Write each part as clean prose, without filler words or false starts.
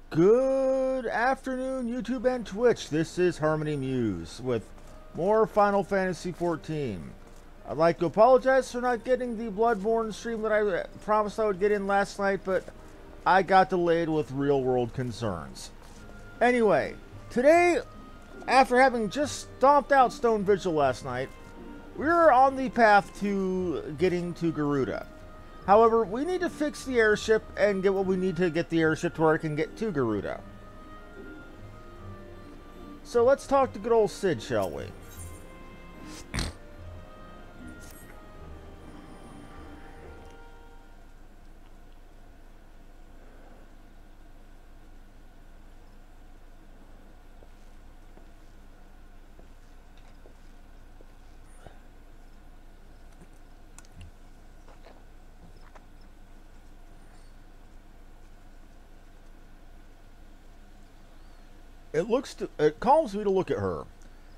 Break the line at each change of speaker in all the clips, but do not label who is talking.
Good afternoon, YouTube and Twitch. This is Harmony Muse with more Final Fantasy XIV. I'd like to apologize for not getting the Bloodborne stream that I promised I would get in last night, but I got delayed with real-world concerns. Anyway, today, after having just stomped out Stone Vigil last night, we're on the path to getting to Garuda. However, we need to fix the airship and get what we need to get the airship to where it can get to Garuda. So let's talk to good old Sid, shall we? It calms me to look at her.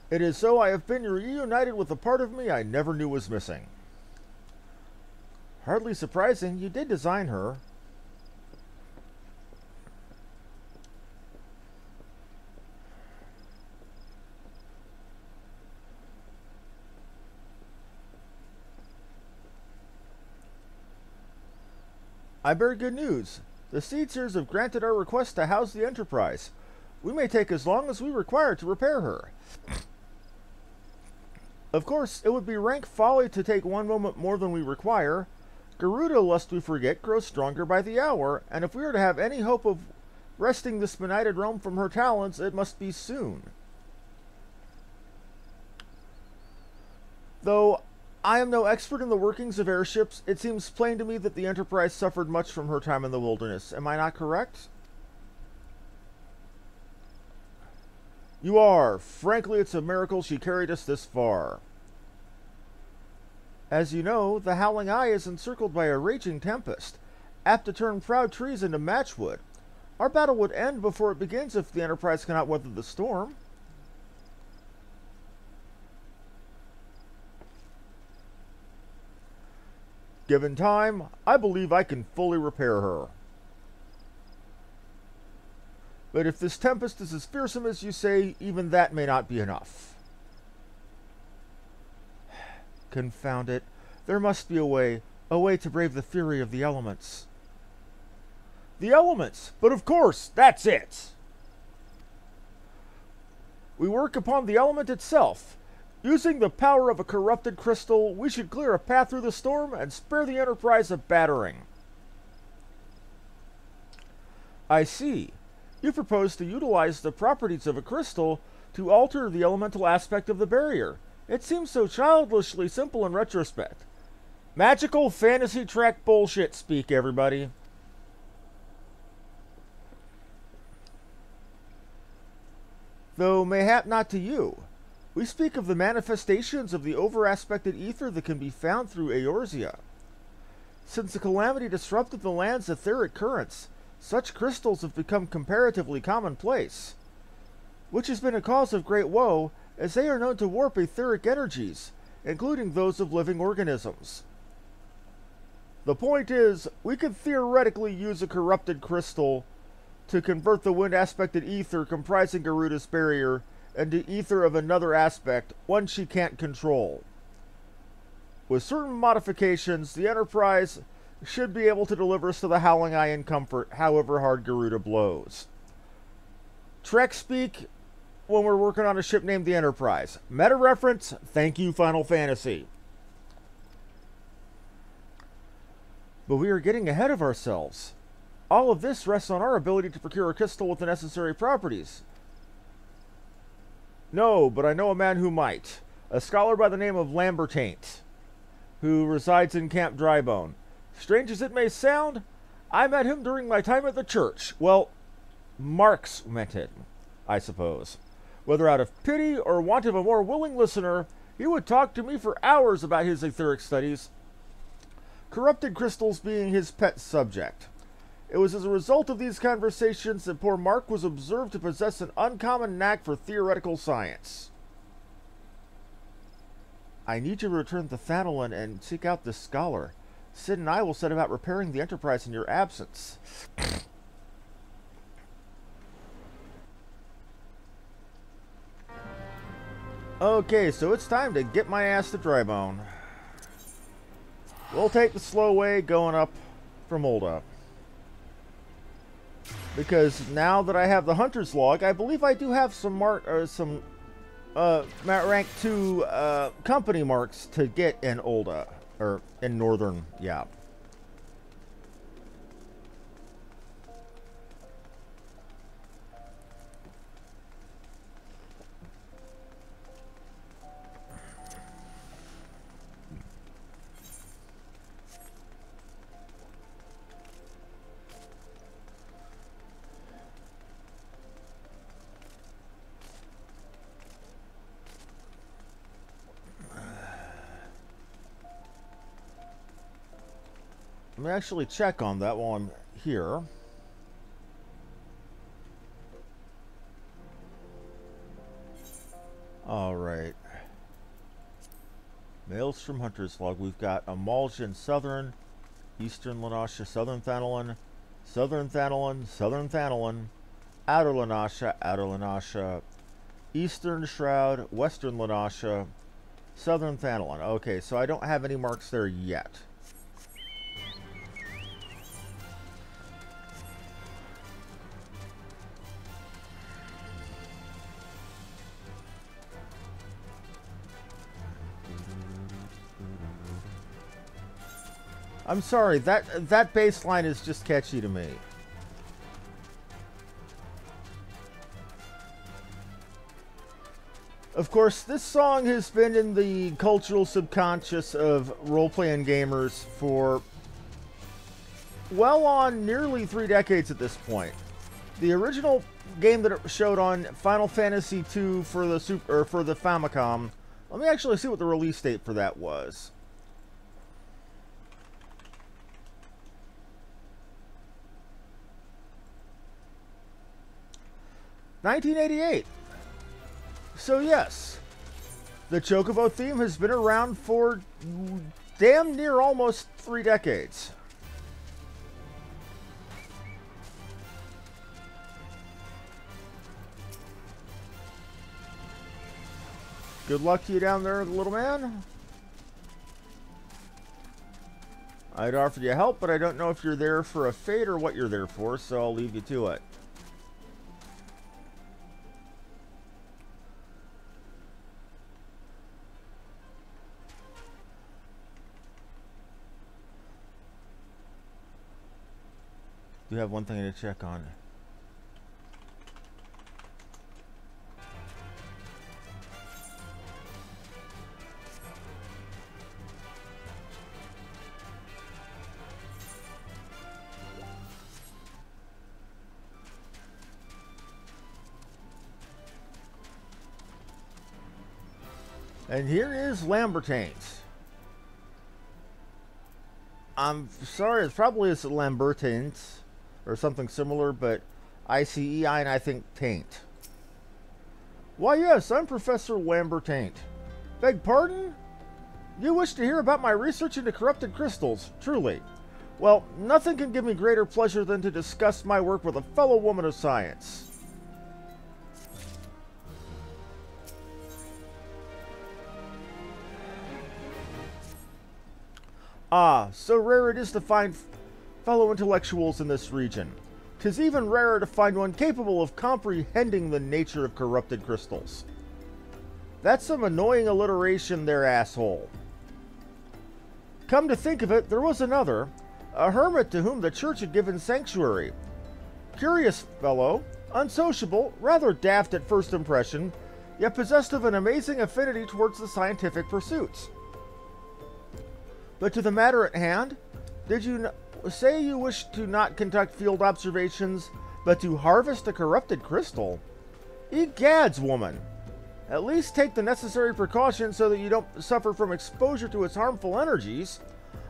It is so I have been reunited with a part of me I never knew was missing. Hardly surprising, you did design her. I bear good news. The Seedseers have granted our request to house the Enterprise. We may take as long as we require to repair her. Of course, it would be rank folly to take one moment more than we require. Garuda, lest we forget, grows stronger by the hour, and if we are to have any hope of wresting this benighted realm from her talons, it must be soon. Though I am no expert in the workings of airships, it seems plain to me that the Enterprise suffered much from her time in the wilderness. Am I not correct? You are. Frankly, it's a miracle she carried us this far. As you know, the Howling Eye is encircled by a raging tempest, apt to turn proud trees into matchwood. Our battle would end before it begins if the Enterprise cannot weather the storm. Given time, I believe I can fully repair her. But if this tempest is as fearsome as you say, even that may not be enough. Confound it. There must be a way to brave the fury of the elements. The elements! But of course, that's it! We work upon the element itself. Using the power of a corrupted crystal, we should clear a path through the storm and spare the Enterprise a battering. I see. You propose to utilize the properties of a crystal to alter the elemental aspect of the barrier. It seems so childishly simple in retrospect. Magical fantasy track bullshit speak, everybody. Though mayhap not to you. We speak of the manifestations of the over-aspected ether that can be found through Eorzea. Since the calamity disrupted the land's etheric currents, such crystals have become comparatively commonplace, which has been a cause of great woe, as they are known to warp etheric energies, including those of living organisms. The point is, we could theoretically use a corrupted crystal to convert the wind-aspected ether comprising Garuda's barrier into ether of another aspect, one she can't control. With certain modifications, the Enterprise should be able to deliver us to the Howling Eye in comfort, however hard Garuda blows. Trek speak when we're working on a ship named the Enterprise. Meta reference, thank you, Final Fantasy. But we are getting ahead of ourselves. All of this rests on our ability to procure a crystal with the necessary properties. No, but I know a man who might. A scholar by the name of Lambertaint, who resides in Camp Drybone. Strange as it may sound, I met him during my time at the church. Well, Marx met him, I suppose. Whether out of pity or want of a more willing listener, he would talk to me for hours about his etheric studies, corrupted crystals being his pet subject. It was as a result of these conversations that poor Mark was observed to possess an uncommon knack for theoretical science. I need you to return to Thanalan and seek out this scholar. Sid and I will set about repairing the Enterprise in your absence. Okay, so it's time to get my ass to Drybone. We'll take the slow way going up from Olda. Because now that I have the Hunter's Log, I believe I do have some rank 2 company marks to get in Olda. Or in Northern, yeah. Let me actually check on that while I'm here. Alright. Males from Hunter's Log. We've got Amaljan Southern, Eastern Lanasha, Southern Thanalin, Southern Thanalin, Southern Thanalin, Outer Lanasha, Eastern Shroud, Western Lanasha, Southern Thanalin. Okay, so I don't have any marks there yet. I'm sorry, that bass line is just catchy to me. Of course, this song has been in the cultural subconscious of role-playing gamers for well on nearly 3 decades at this point. The original game that it showed on Final Fantasy II for the Famicom. Let me actually see what the release date for that was. 1988. So yes, the Chocobo theme has been around for damn near almost 3 decades. Good luck to you down there, little man. I'd offer you help, but I don't know if you're there for a fate or what you're there for, so I'll leave you to it. Do have one thing to check on. And here is Lambertains. I'm sorry, it probably is Lambertains or something similar, but I-C-E-I and I think taint. Why yes, I'm Professor Lambertaint. Beg pardon? You wish to hear about my research into corrupted crystals, truly. Well, nothing can give me greater pleasure than to discuss my work with a fellow woman of science. Ah, so rare it is to find fellow intellectuals in this region. 'Tis even rarer to find one capable of comprehending the nature of corrupted crystals. That's some annoying alliteration there, asshole. Come to think of it, there was another, a hermit to whom the church had given sanctuary. Curious fellow, unsociable, rather daft at first impression, yet possessed of an amazing affinity towards the scientific pursuits. But to the matter at hand, did you say you wish to not conduct field observations, but to harvest a corrupted crystal? Egads, woman! At least take the necessary precautions so that you don't suffer from exposure to its harmful energies.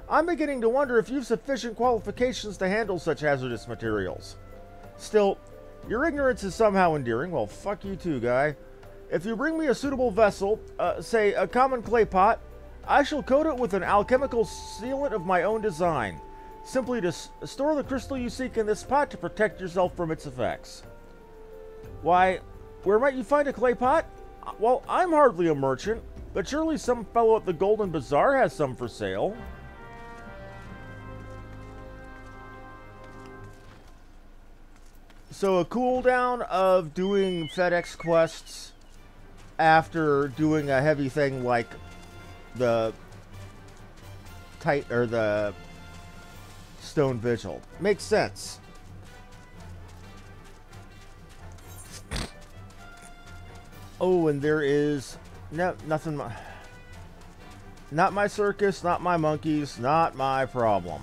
I'm beginning to wonder if you've sufficient qualifications to handle such hazardous materials. Still, your ignorance is somehow endearing. Well, fuck you too, guy. If you bring me a suitable vessel, say a common clay pot, I shall coat it with an alchemical sealant of my own design, simply to store the crystal you seek in this pot to protect yourself from its effects. Why, where might you find a clay pot? Well, I'm hardly a merchant, but surely some fellow at the Golden Bazaar has some for sale. So a cooldown of doing FedEx quests after doing a heavy thing like the the Stone Vigil makes sense. Oh, and there is nothing. Not my circus, not my monkeys, not my problem.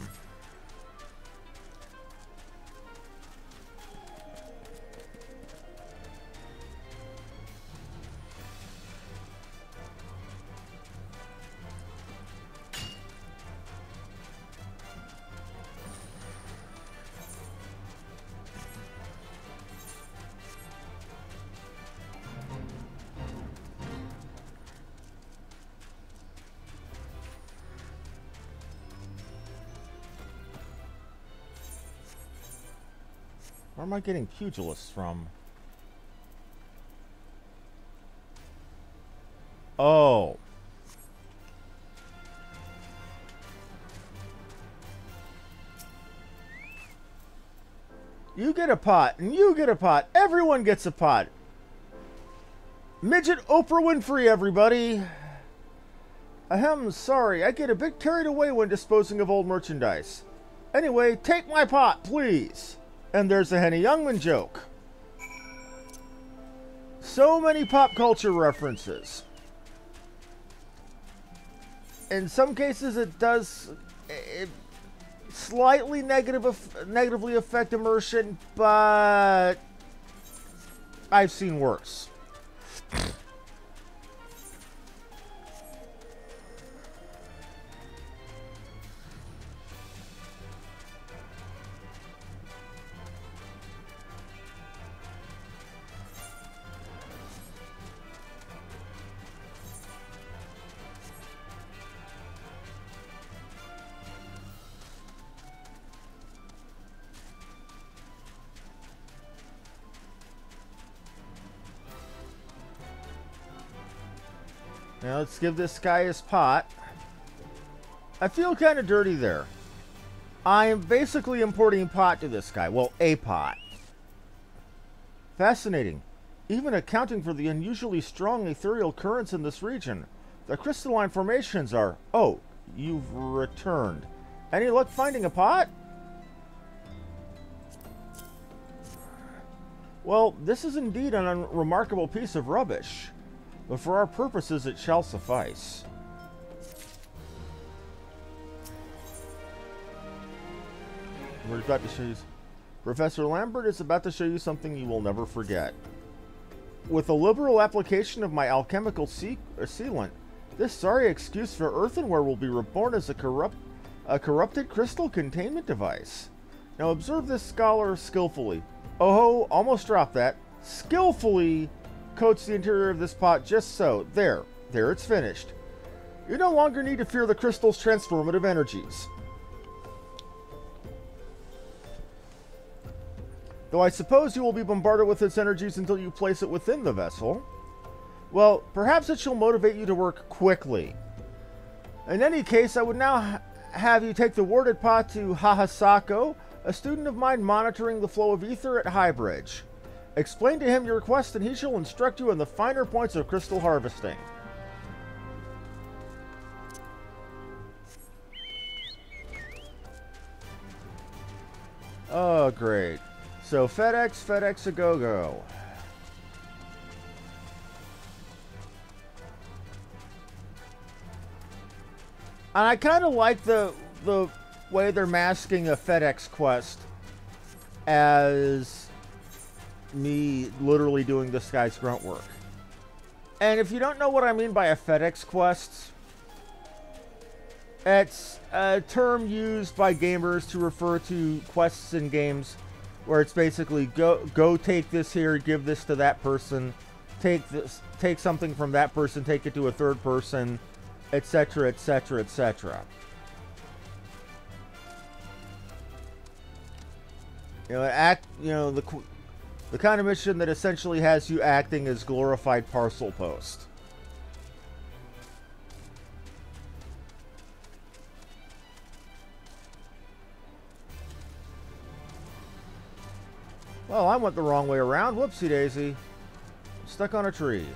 Where am I getting pugilists from? Oh. You get a pot, and you get a pot. Everyone gets a pot. Midget Oprah Winfrey, everybody. Ahem, sorry, I get a bit carried away when disposing of old merchandise. Anyway, take my pot, please. And there's a Henny Youngman joke. So many pop culture references. In some cases, it does slightly negatively affect immersion, but I've seen worse. Now let's give this guy his pot. I feel kind of dirty there. I am basically importing pot to this guy. Well, a pot. Fascinating. Even accounting for the unusually strong ethereal currents in this region, the crystalline formations are... Oh, you've returned. Any luck finding a pot? Well, this is indeed an unremarkable piece of rubbish. But for our purposes, it shall suffice. We're about to show you... Professor Lambert is about to show you something you will never forget. With a liberal application of my alchemical sealant, this sorry excuse for earthenware will be reborn as a corrupted crystal containment device. Now observe this scholar skillfully. Oh ho, almost dropped that. Skillfully coats the interior of this pot just so. There it's finished. You no longer need to fear the crystal's transformative energies. Though I suppose you will be bombarded with its energies until you place it within the vessel. Well, perhaps it shall motivate you to work quickly. In any case, I would now have you take the warded pot to Hahasako, a student of mine monitoring the flow of ether at Highbridge. Explain to him your request and he shall instruct you in the finer points of crystal harvesting. Oh, great. So, FedEx a go-go. And I kind of like the way they're masking a FedEx quest as me literally doing this guy's grunt work. And if you don't know what I mean by a FedEx quest, it's a term used by gamers to refer to quests in games where it's basically go take this here, give this to that person, take something from that person, take it to a third person, etc., etc., etc. You know, The kind of mission that essentially has you acting as glorified parcel post. Well, I went the wrong way around. Whoopsie daisy. Stuck on a tree.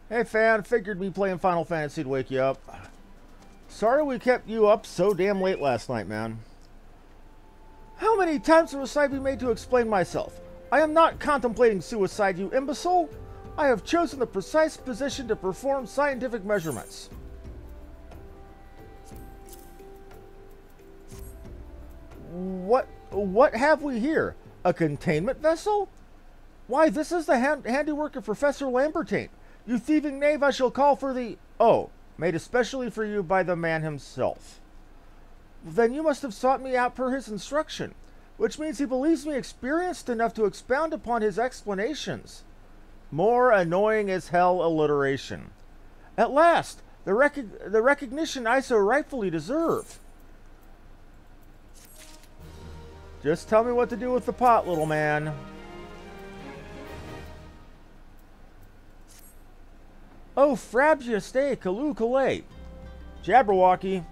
Hey fan, figured me playing Final Fantasy'd wake you up. Sorry we kept you up so damn late last night, man. How many times must I be made to explain myself? I am not contemplating suicide, you imbecile. I have chosen the precise position to perform scientific measurements. What have we here? A containment vessel? Why, this is the handiwork of Professor Lambertine. You thieving knave, I shall call for the... Oh, made especially for you by the man himself. Then you must have sought me out per his instruction, which means he believes me experienced enough to expound upon his explanations. More annoying as hell alliteration. At last, the recognition I so rightfully deserve. Just tell me what to do with the pot, little man. Oh, Frabjeste, Kalu Kalay. Jabberwocky.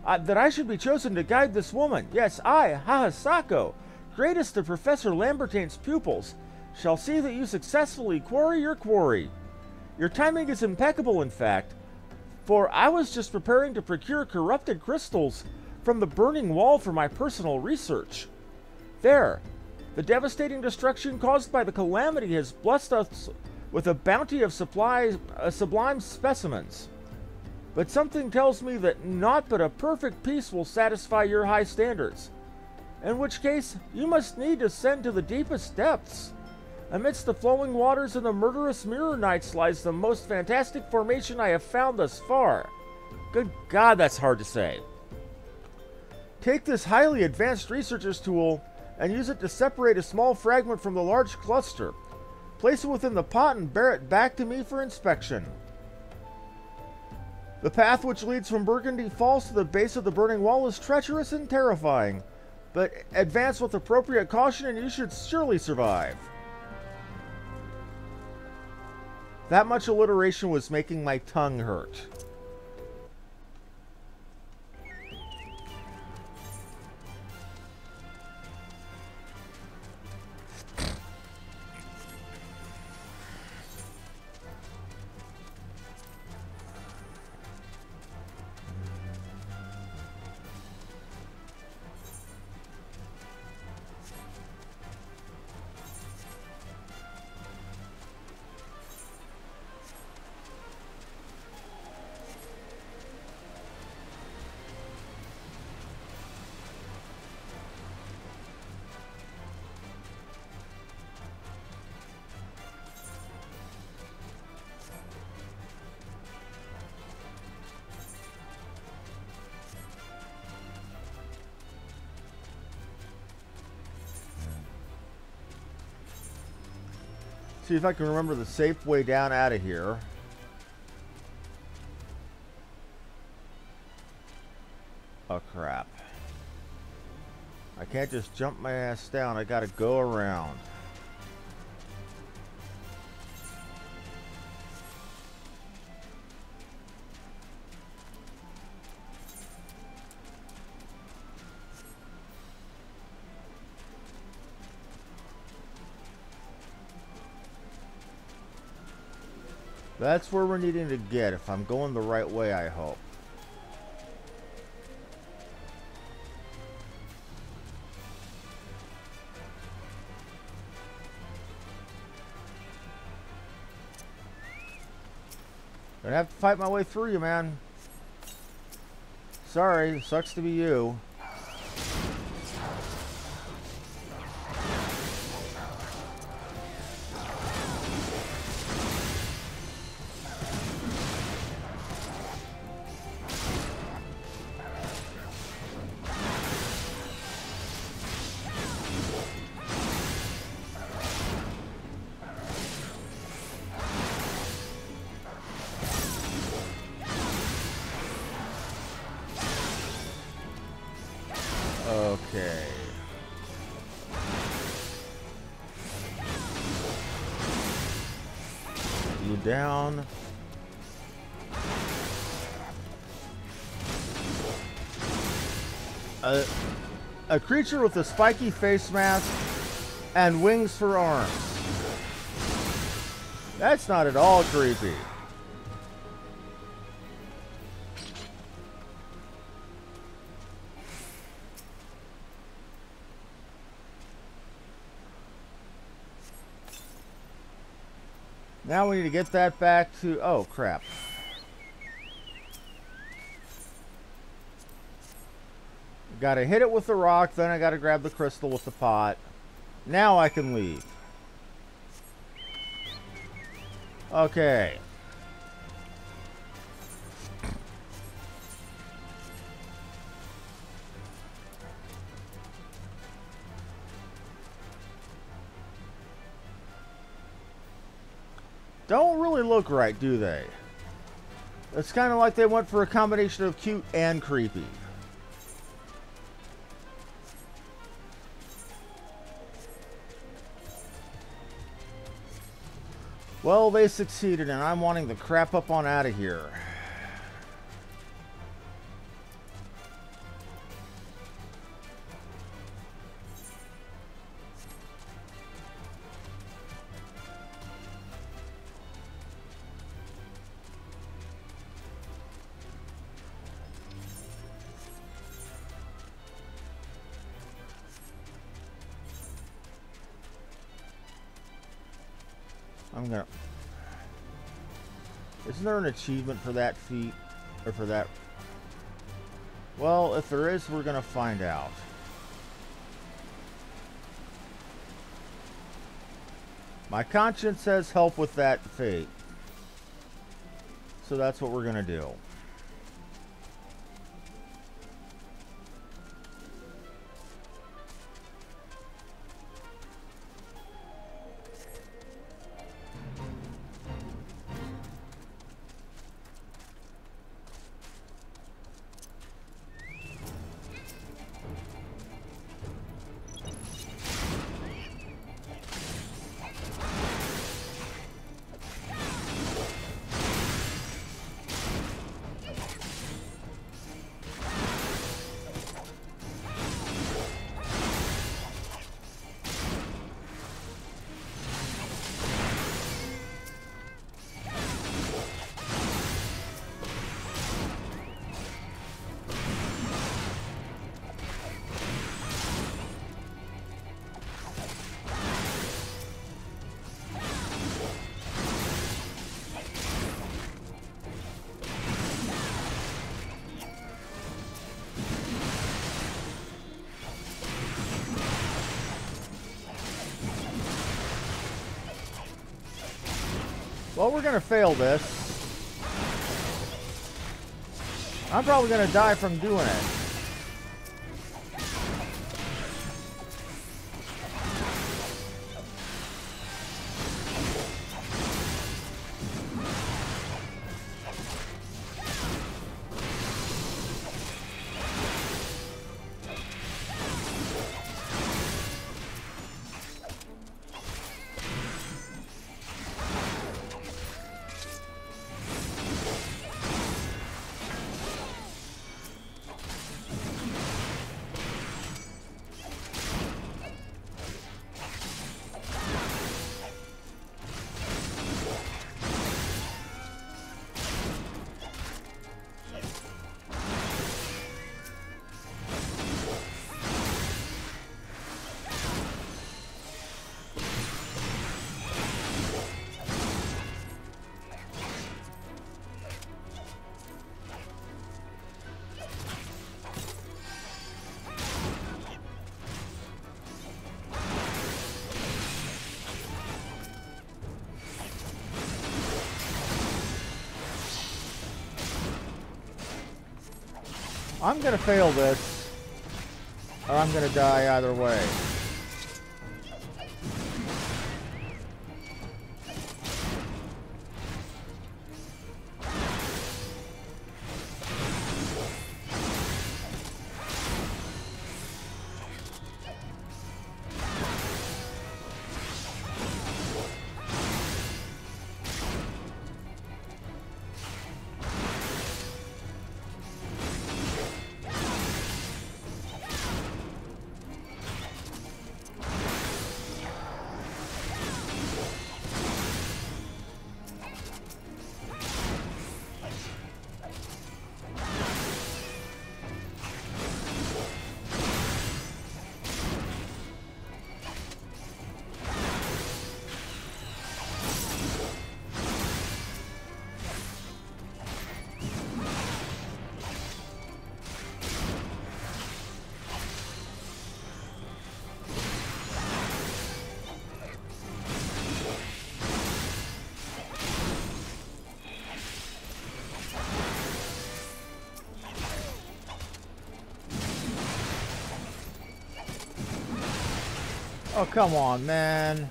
That I should be chosen to guide this woman. Yes, I, Hahasako, greatest of Professor Lambertine's pupils, shall see that you successfully quarry your quarry. Your timing is impeccable, in fact, for I was just preparing to procure corrupted crystals from the burning wall for my personal research. There, the devastating destruction caused by the calamity has blessed us with a bounty of sublime specimens. But something tells me that naught but a perfect peace will satisfy your high standards, in which case you must need descend to the deepest depths. Amidst the flowing waters and the murderous mirror nights lies the most fantastic formation I have found thus far. Good God, that's hard to say. Take this highly advanced researcher's tool and use it to separate a small fragment from the large cluster. Place it within the pot and bear it back to me for inspection. The path which leads from Burgundy Falls to the base of the burning wall is treacherous and terrifying, but advance with appropriate caution and you should surely survive. That much alliteration was making my tongue hurt. See if I can remember the safe way down out of here. Oh crap. I can't just jump my ass down, I gotta go around. That's where we're needing to get, if I'm going the right way, I hope. Gonna have to fight my way through you, man. Sorry, sucks to be you. you down. A creature with a spiky face mask and wings for arms. That's not at all creepy. Now we need to get that back to... Oh, crap. Gotta hit it with the rock, then I gotta grab the crystal with the pot. Now I can leave. Okay. Don't really look right, do they? It's kind of like they went for a combination of cute and creepy. Well, they succeeded, and I'm wanting to crap up on out of here. I'm gonna... Isn't there an achievement for that feat? Or for that... Well, if there is, we're gonna find out. My conscience says help with that fate. So that's what we're gonna do. Well, we're gonna fail this. I'm probably gonna die from doing it. I'm gonna fail this, or I'm gonna die either way. Oh, come on, man.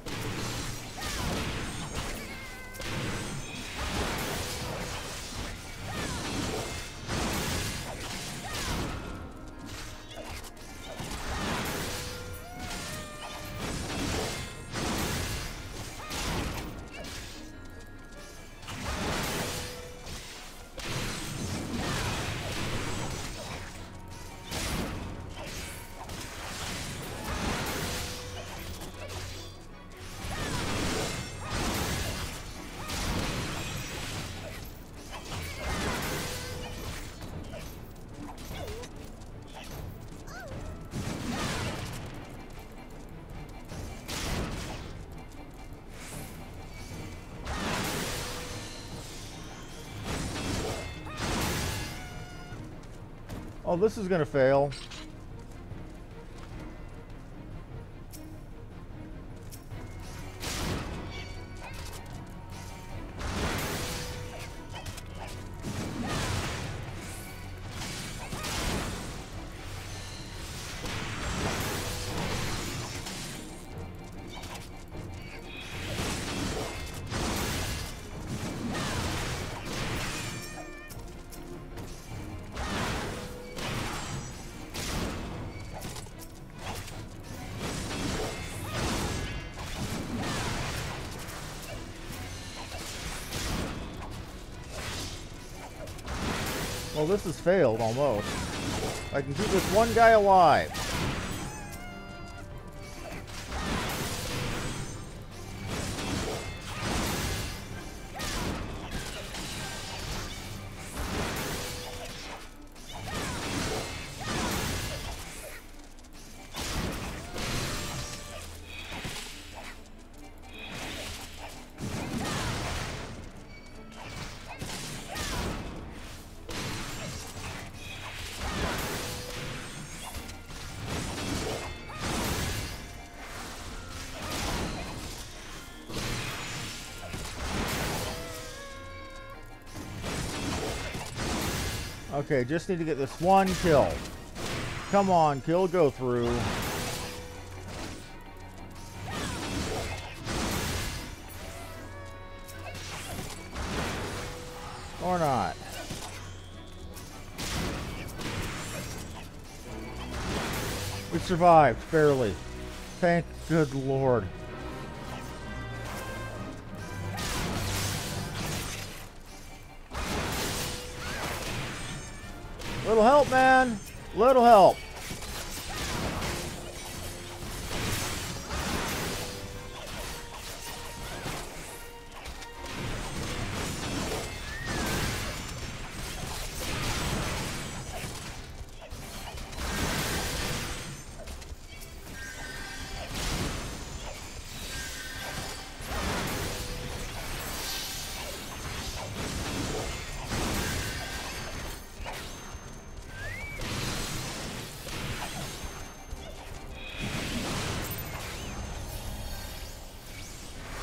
Oh, this is gonna fail. Well, this has failed, almost. I can keep this one guy alive. Okay, just need to get this one kill. Come on, kill, go through. Or not. We survived, barely. Thank good Lord. Little help, man. Little help.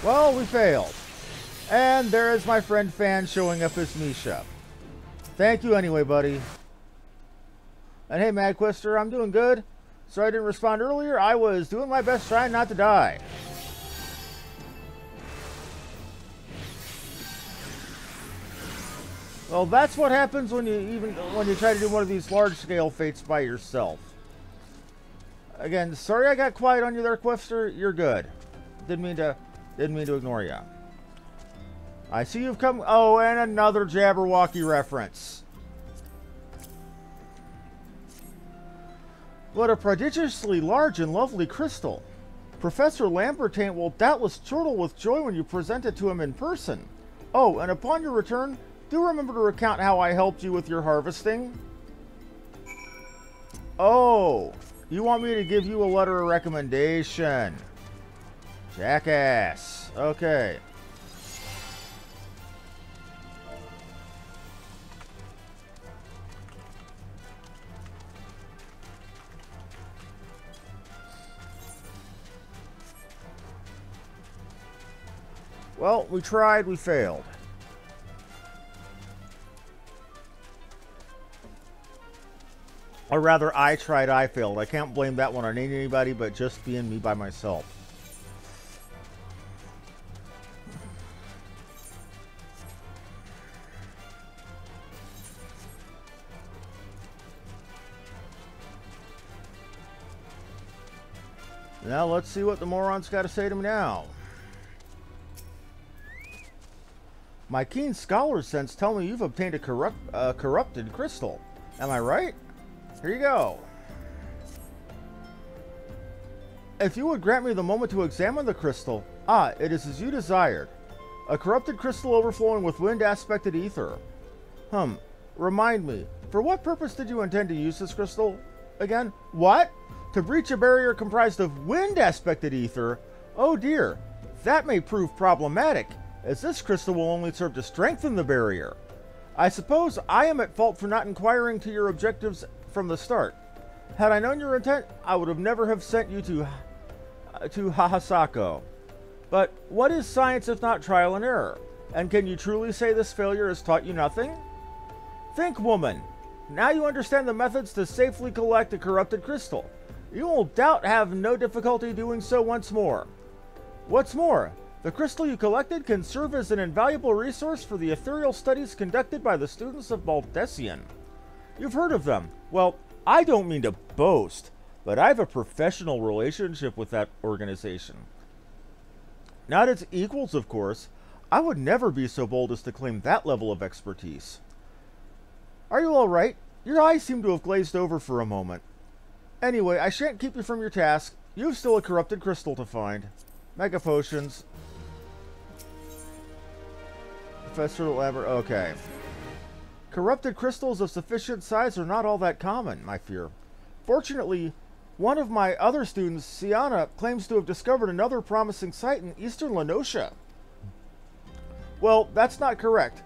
Well, we failed. And there is my friend Fan showing up as Misha. Thank you anyway, buddy. And hey, MadQuester, I'm doing good. Sorry I didn't respond earlier. I was doing my best trying not to die. Well, that's what happens when you try to do one of these large-scale fates by yourself. Again, sorry I got quiet on you there, Quester. You're good. Didn't mean to ignore you. I see you've come... Oh, and another Jabberwocky reference. What a prodigiously large and lovely crystal. Professor Lambertain will doubtless chortle with joy when you present it to him in person. Oh, and upon your return, do remember to recount how I helped you with your harvesting. Oh, you want me to give you a letter of recommendation. Jackass. Okay. Well, we tried, we failed. Or rather, I tried, I failed. I can't blame that one on anybody but just being me by myself. Now let's see what the moron's got to say to me now. My keen scholar sense tell me you've obtained a corrupted crystal. Am I right? Here you go. If you would grant me the moment to examine the crystal. Ah, it is as you desired. A corrupted crystal overflowing with wind-aspected ether. Remind me, for what purpose did you intend to use this crystal again? What? To breach a barrier comprised of wind-aspected ether? Oh dear, that may prove problematic, as this crystal will only serve to strengthen the barrier. I suppose I am at fault for not inquiring to your objectives from the start. Had I known your intent, I would have never have sent you to Hahasako. But what is science if not trial and error? And can you truly say this failure has taught you nothing? Think, woman. Now you understand the methods to safely collect a corrupted crystal. You will doubt have no difficulty doing so once more. What's more, the crystal you collected can serve as an invaluable resource for the ethereal studies conducted by the students of Baldessian. You've heard of them. Well, I don't mean to boast, but I have a professional relationship with that organization. Not as equals, of course. I would never be so bold as to claim that level of expertise. Are you all right? Your eyes seem to have glazed over for a moment. Anyway, I shan't keep you from your task. You've still a corrupted crystal to find. Mega potions. Professor Lambert, okay. Corrupted crystals of sufficient size are not all that common, I fear. Fortunately, one of my other students, Siana, claims to have discovered another promising site in eastern Lenosha. Well, that's not correct.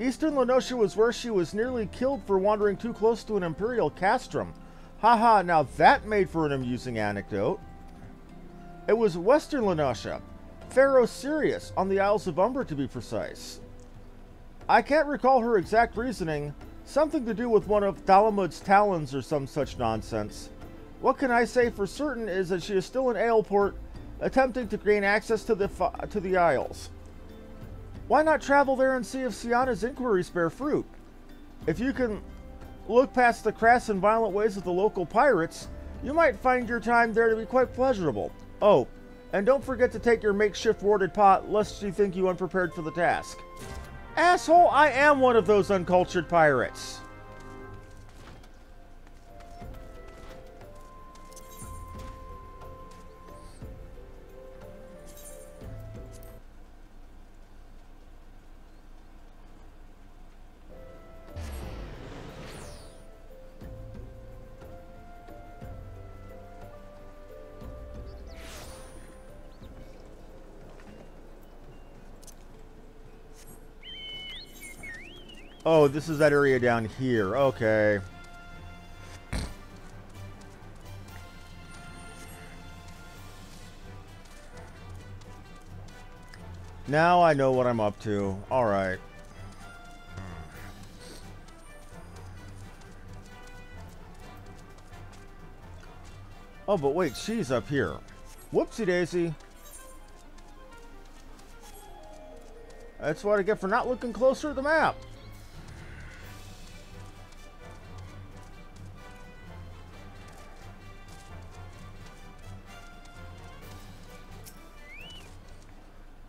Eastern Lenosha was where she was nearly killed for wandering too close to an imperial castrum. Haha, now that made for an amusing anecdote. It was western Lenosha, Pharaoh Sirius, on the Isles of Umber to be precise. I can't recall her exact reasoning, something to do with one of Dalamud's talons or some such nonsense. What can I say for certain is that she is still in Aleport, attempting to gain access to the Isles. Why not travel there and see if Siana's inquiries bear fruit? If you can look past the crass and violent ways of the local pirates, you might find your time there to be quite pleasurable. Oh, and don't forget to take your makeshift warded pot, lest she think you unprepared for the task. Asshole, I am one of those uncultured pirates. Oh, this is that area down here. Okay. Now I know what I'm up to. Alright. Oh, but wait, she's up here. Whoopsie daisy. That's what I get for not looking closer at the map.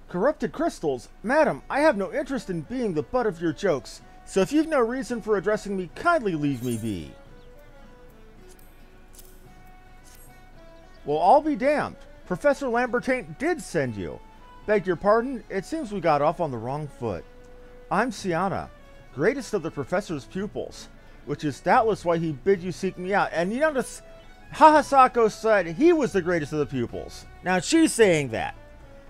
Corrupted crystals? Madam, I have no interest in being the butt of your jokes, so if you've no reason for addressing me, kindly leave me be. Well, I'll be damned. Professor Lambertaint did send you. Beg your pardon, it seems we got off on the wrong foot. I'm Siana, greatest of the professor's pupils, which is doubtless why he bid you seek me out. And you notice, Hahasako said he was the greatest of the pupils. Now she's saying that.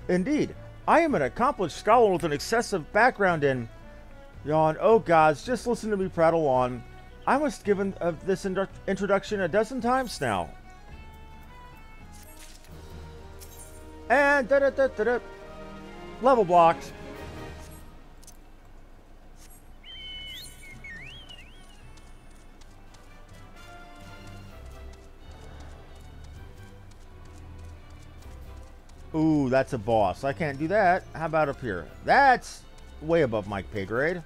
Indeed, I am an accomplished scholar with an excessive background in... Yawn, oh gods, just listen to me prattle on. I must give this introduction a dozen times now. And da-da-da-da-da. Level blocked. Ooh, that's a boss. I can't do that. How about up here? That's way above my pay grade.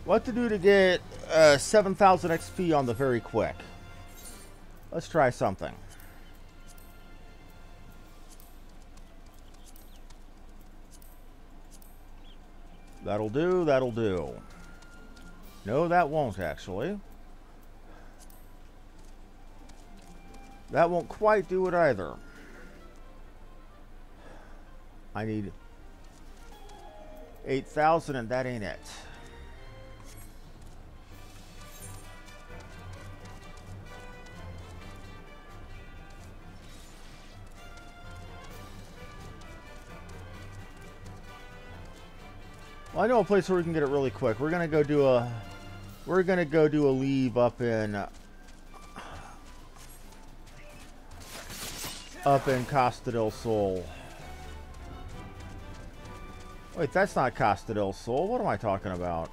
What to do to get 7,000 XP on the very quick? Let's try something. That'll do, that'll do. No, that won't actually. That won't quite do it either. I need 8,000 and that ain't it. Well, I know a place where we can get it really quick. We're gonna go do a leave up in Costa del Sol. Wait, that's not Costa del Sol. What am I talking about?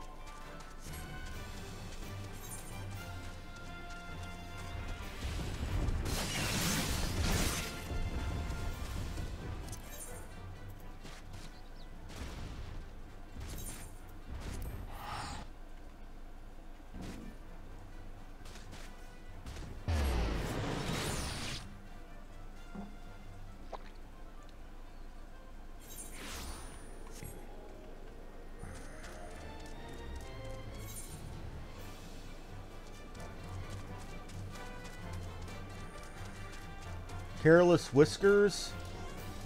Careless Whiskers?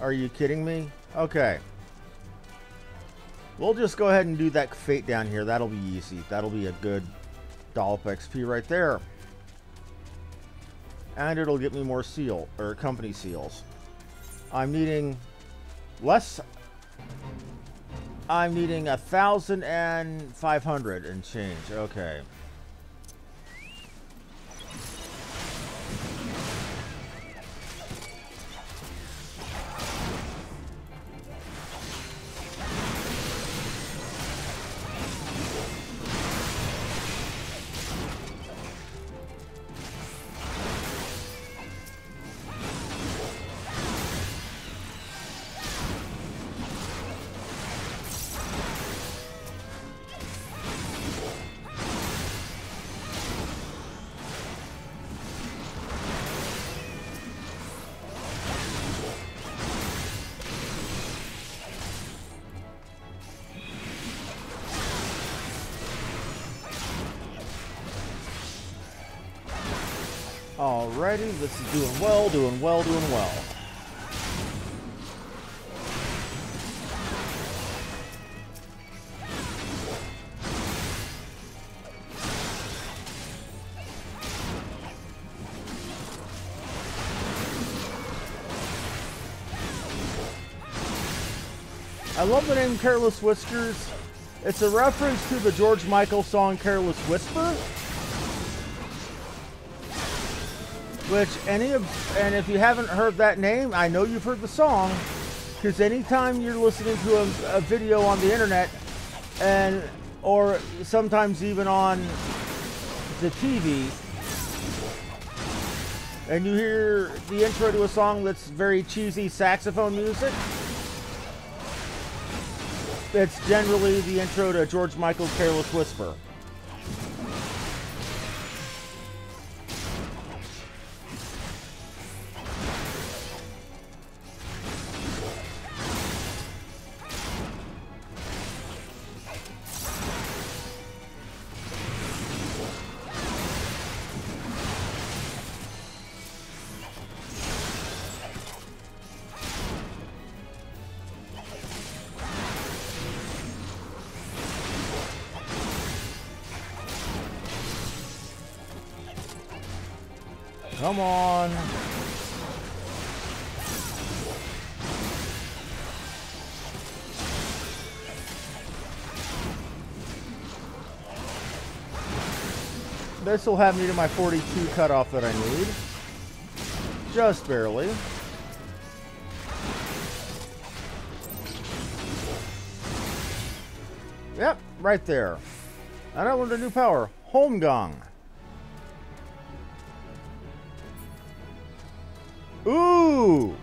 Are you kidding me? Okay. We'll just go ahead and do that fate down here. That'll be easy. That'll be a good dollop XP right there. And it'll get me more seal, or company seals. I'm needing less. I'm needing 1,500 and change. Okay. Alrighty, this is doing well, doing well, doing well. I love the name Careless Whiskers. It's a reference to the George Michael song Careless Whisper. Which and if you haven't heard that name, I know you've heard the song, because anytime you're listening to a video on the internet, or sometimes even on the TV, and you hear the intro to a song that's very cheesy saxophone music, it's generally the intro to George Michael's Careless Whisper. Come on. This will have me to my 42 cutoff that I need. Just barely. Yep, right there. And I learned a new power. Home Gong. Ooh!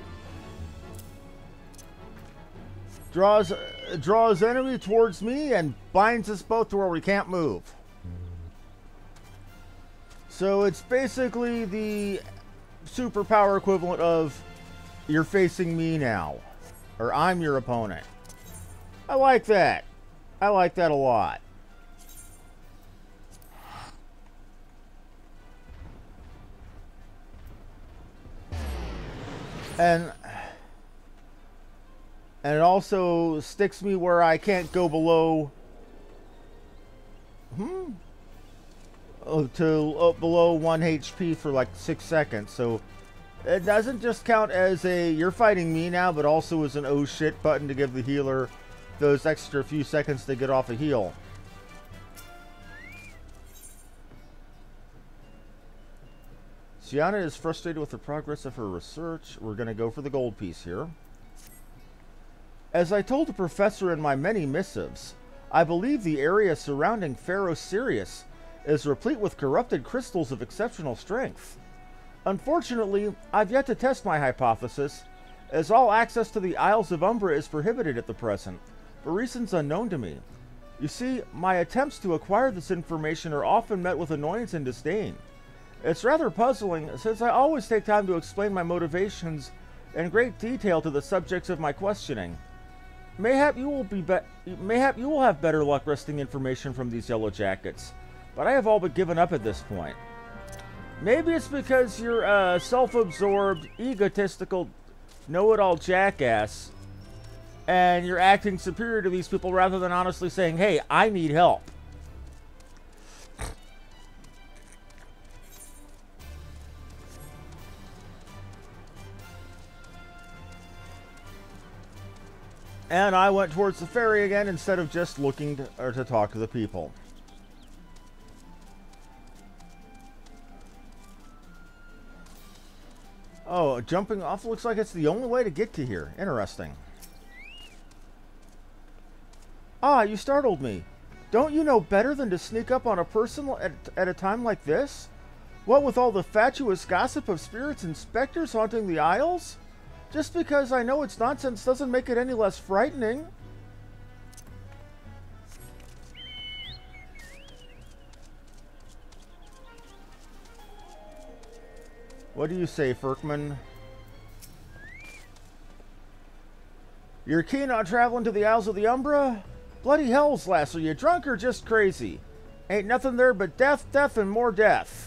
Draws enemy towards me and binds us both to where we can't move. So it's basically the superpower equivalent of you're facing me now. Or I'm your opponent. I like that. I like that a lot. And it also sticks me where I can't go below below 1 HP for like 6 seconds. So it doesn't just count as a you're fighting me now, but also as an oh shit button to give the healer those extra few seconds to get off a heal. Sienna is frustrated with the progress of her research. We're going to go for the gold piece here. As I told the professor in my many missives, I believe the area surrounding Pharaoh Sirius is replete with corrupted crystals of exceptional strength. Unfortunately, I've yet to test my hypothesis, as all access to the Isles of Umbra is prohibited at the present, for reasons unknown to me. You see, my attempts to acquire this information are often met with annoyance and disdain. It's rather puzzling, since I always take time to explain my motivations in great detail to the subjects of my questioning. Mayhap you will have better luck wresting information from these yellow jackets, but I have all but given up at this point. Maybe it's because you're a self-absorbed, egotistical, know-it-all jackass, and you're acting superior to these people rather than honestly saying, hey, I need help. And I went towards the ferry again instead of just looking to talk to the people. Oh, jumping off looks like it's the only way to get to here. Interesting. Ah, you startled me. Don't you know better than to sneak up on a person at a time like this? What with all the fatuous gossip of spirits and specters haunting the Isles? Just because I know it's nonsense doesn't make it any less frightening. What do you say, Ferkman? You're keen on traveling to the Isles of the Umbra? Bloody hells, lass, are you drunk or just crazy? Ain't nothing there but death, death, and more death.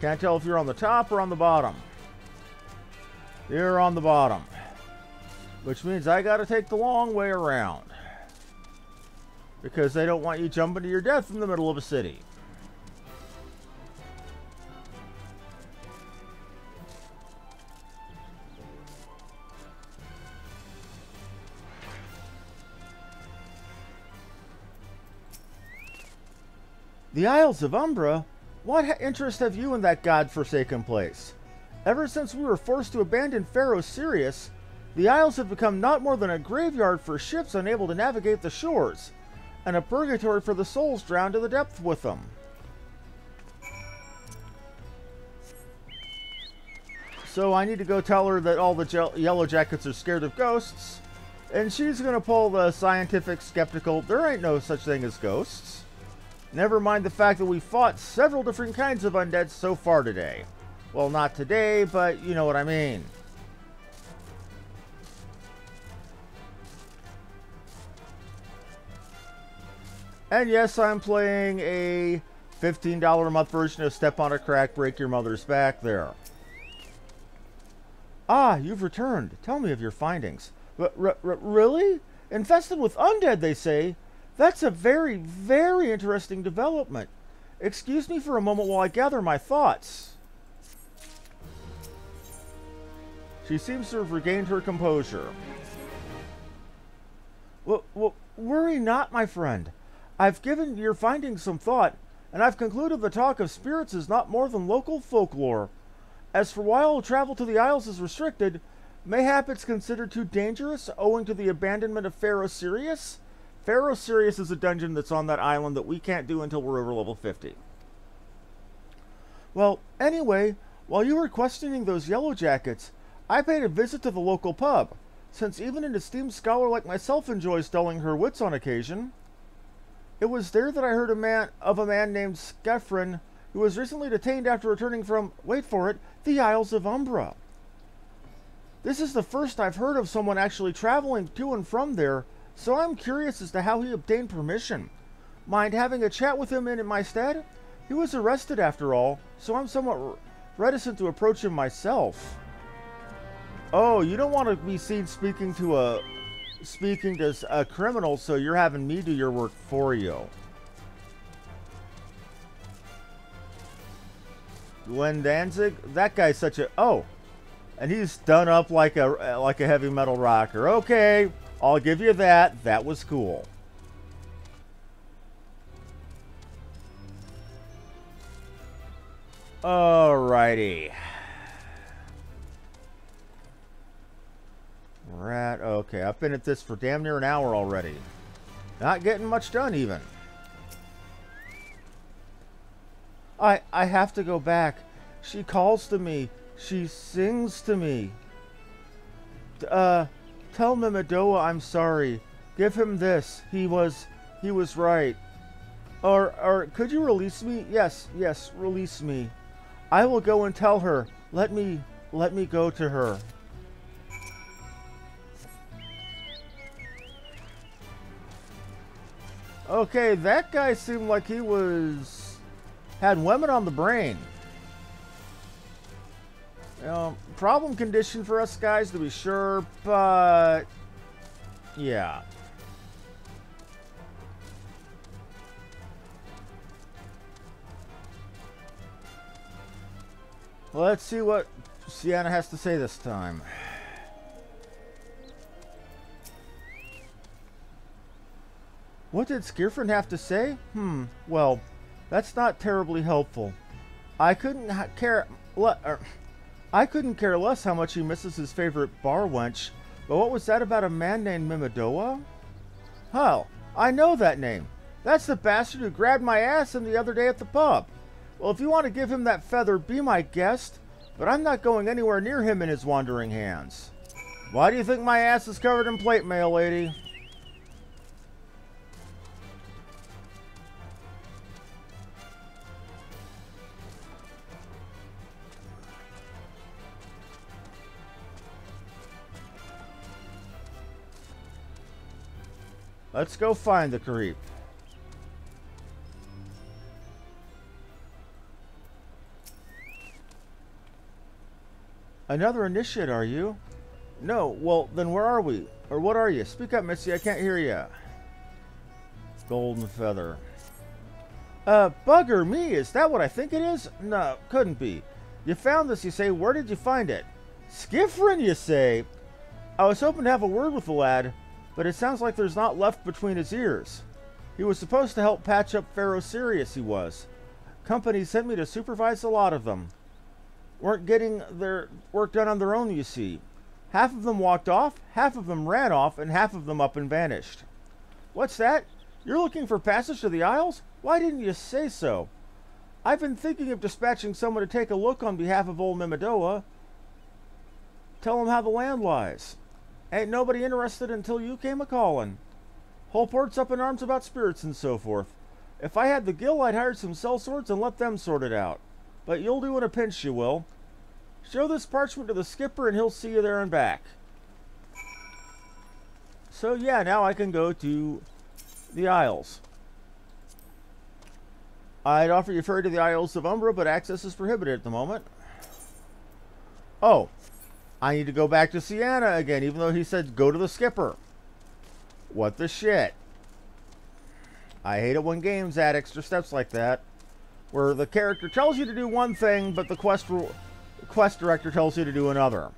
Can't tell if you're on the top or on the bottom. You're on the bottom. Which means I gotta take the long way around. Because they don't want you jumping to your death in the middle of a city. The Isles of Umbra? What interest have you in that god-forsaken place? Ever since we were forced to abandon Pharaoh Sirius, the Isles have become not more than a graveyard for ships unable to navigate the shores, and a purgatory for the souls drowned to the depth with them. So I need to go tell her that all the Yellow Jackets are scared of ghosts, and she's going to pull the scientific skeptical, there ain't no such thing as ghosts. Never mind the fact that we fought several different kinds of undead so far today. Well, not today, but you know what I mean. And yes, I'm playing a $15 a month version of Step on a Crack, Break Your Mother's Back there. Ah, you've returned. Tell me of your findings. Really? Infested with undead, they say? That's a very, very interesting development. Excuse me for a moment while I gather my thoughts. She seems to have regained her composure. Worry not, my friend. I've given your findings some thought, and I've concluded the talk of spirits is not more than local folklore. As for while travel to the Isles is restricted, mayhap it's considered too dangerous owing to the abandonment of Pharaoh Sirius? Pharaoh Sirius is a dungeon that's on that island that we can't do until we're over level 50. Well, anyway, while you were questioning those yellow jackets, I paid a visit to the local pub, since even an esteemed scholar like myself enjoys dulling her wits on occasion. It was there that I heard of a man named Skefrin, who was recently detained after returning from, wait for it, the Isles of Umbra. This is the first I've heard of someone actually traveling to and from there, so I'm curious as to how he obtained permission. Mind having a chat with him in my stead? He was arrested after all, so I'm somewhat reticent to approach him myself. Oh, you don't want to be seen speaking to a criminal, so you're having me do your work for you. Glenn Danzig? That guy's such a... Oh, and he's done up like a heavy metal rocker. Okay, I'll give you that. That was cool. Alrighty. Right, okay. I've been at this for damn near an hour already. Not getting much done, even. I have to go back. She calls to me. She sings to me. Tell Mimidoa I'm sorry. Give him this. He was right. Or could you release me? Yes, release me. I will go and tell her. Let me go to her. Okay, that guy seemed like he had women on the brain. Problem condition for us guys to be sure, but yeah. Let's see what Sienna has to say this time. What did Skirfrin have to say? Well, that's not terribly helpful. I couldn't care less how much he misses his favorite bar wench, but what was that about a man named Mimidoa? Hell, I know that name. That's the bastard who grabbed my ass in the other day at the pub. Well, if you want to give him that feather, be my guest, but I'm not going anywhere near him and his wandering hands. Why do you think my ass is covered in plate mail, lady? Let's go find the creep. Another initiate, are you? No, well, then where are we? Or what are you? Speak up, Missy, I can't hear you. Golden feather. Bugger me, is that what I think it is? No, couldn't be. You found this, you say. Where did you find it? Skifrin, you say? I was hoping to have a word with the lad, but it sounds like there's not left between his ears. He was supposed to help patch up Pharaoh Sirius, he was. Company sent me to supervise a lot of them. Weren't getting their work done on their own, you see. Half of them walked off, half of them ran off, and half of them up and vanished. What's that? You're looking for passage to the Isles? Why didn't you say so? I've been thinking of dispatching someone to take a look on behalf of old Mimidoa. Tell him how the land lies. Ain't nobody interested until you came a-calling. Whole port's up in arms about spirits and so forth. If I had the gill, I'd hire some sellswords and let them sort it out. But you'll do in a pinch, you will. Show this parchment to the skipper and he'll see you there and back. So yeah, now I can go to the Isles. I'd offer you ferry to the Isles of Umbra, but access is prohibited at the moment. Oh, I need to go back to Sienna again, even though he said go to the skipper. What the shit? I hate it when games add extra steps like that, where the character tells you to do one thing, but the quest director tells you to do another.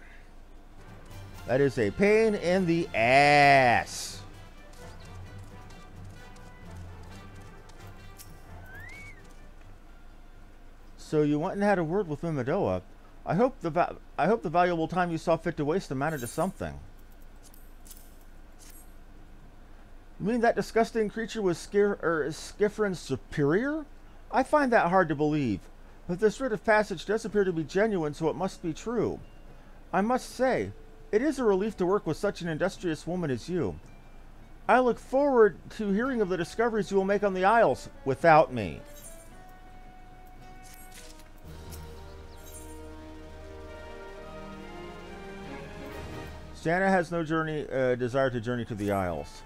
That is a pain in the ass. So you went and had a word with Mimidoa. I hope the valuable time you saw fit to waste amounted to something. You mean that disgusting creature was Skifrin's superior? I find that hard to believe, but this writ of passage does appear to be genuine, so it must be true. I must say, it is a relief to work with such an industrious woman as you. I look forward to hearing of the discoveries you will make on the Isles without me. Santa has no desire to journey to the Isles.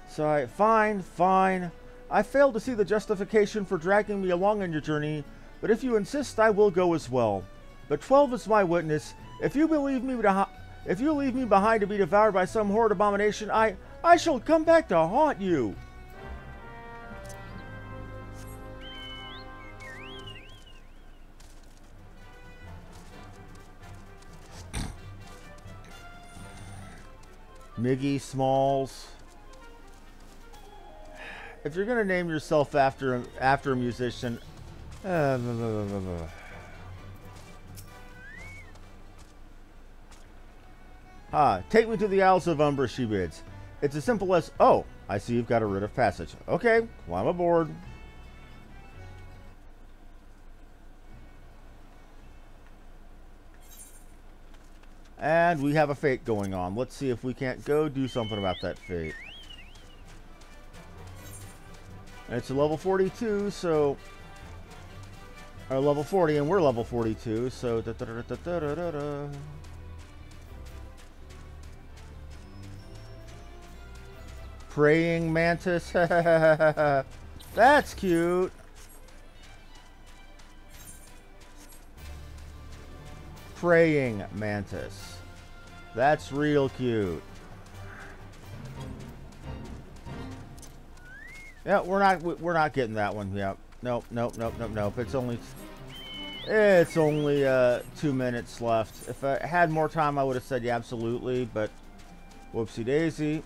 So fine. I failed to see the justification for dragging me along on your journey, but if you insist, I will go as well. But 12 is my witness. If you leave me behind to be devoured by some horrid abomination, I shall come back to haunt you. Miggy Smalls. If you're gonna name yourself after a musician, take me to the Isles of Umbra, she bids. It's as simple as, oh, I see you've got a writ of passage. Okay, climb aboard. And we have a fate going on. Let's see if we can't go do something about that fate. And it's a level 42, so... Or level 40, and we're level 42, so... Praying mantis. That's cute. Praying mantis. That's real cute. Yeah, we're not getting that one. Yeah. Nope. It's only 2 minutes left. If I had more time, I would have said yeah, absolutely, but whoopsie daisy.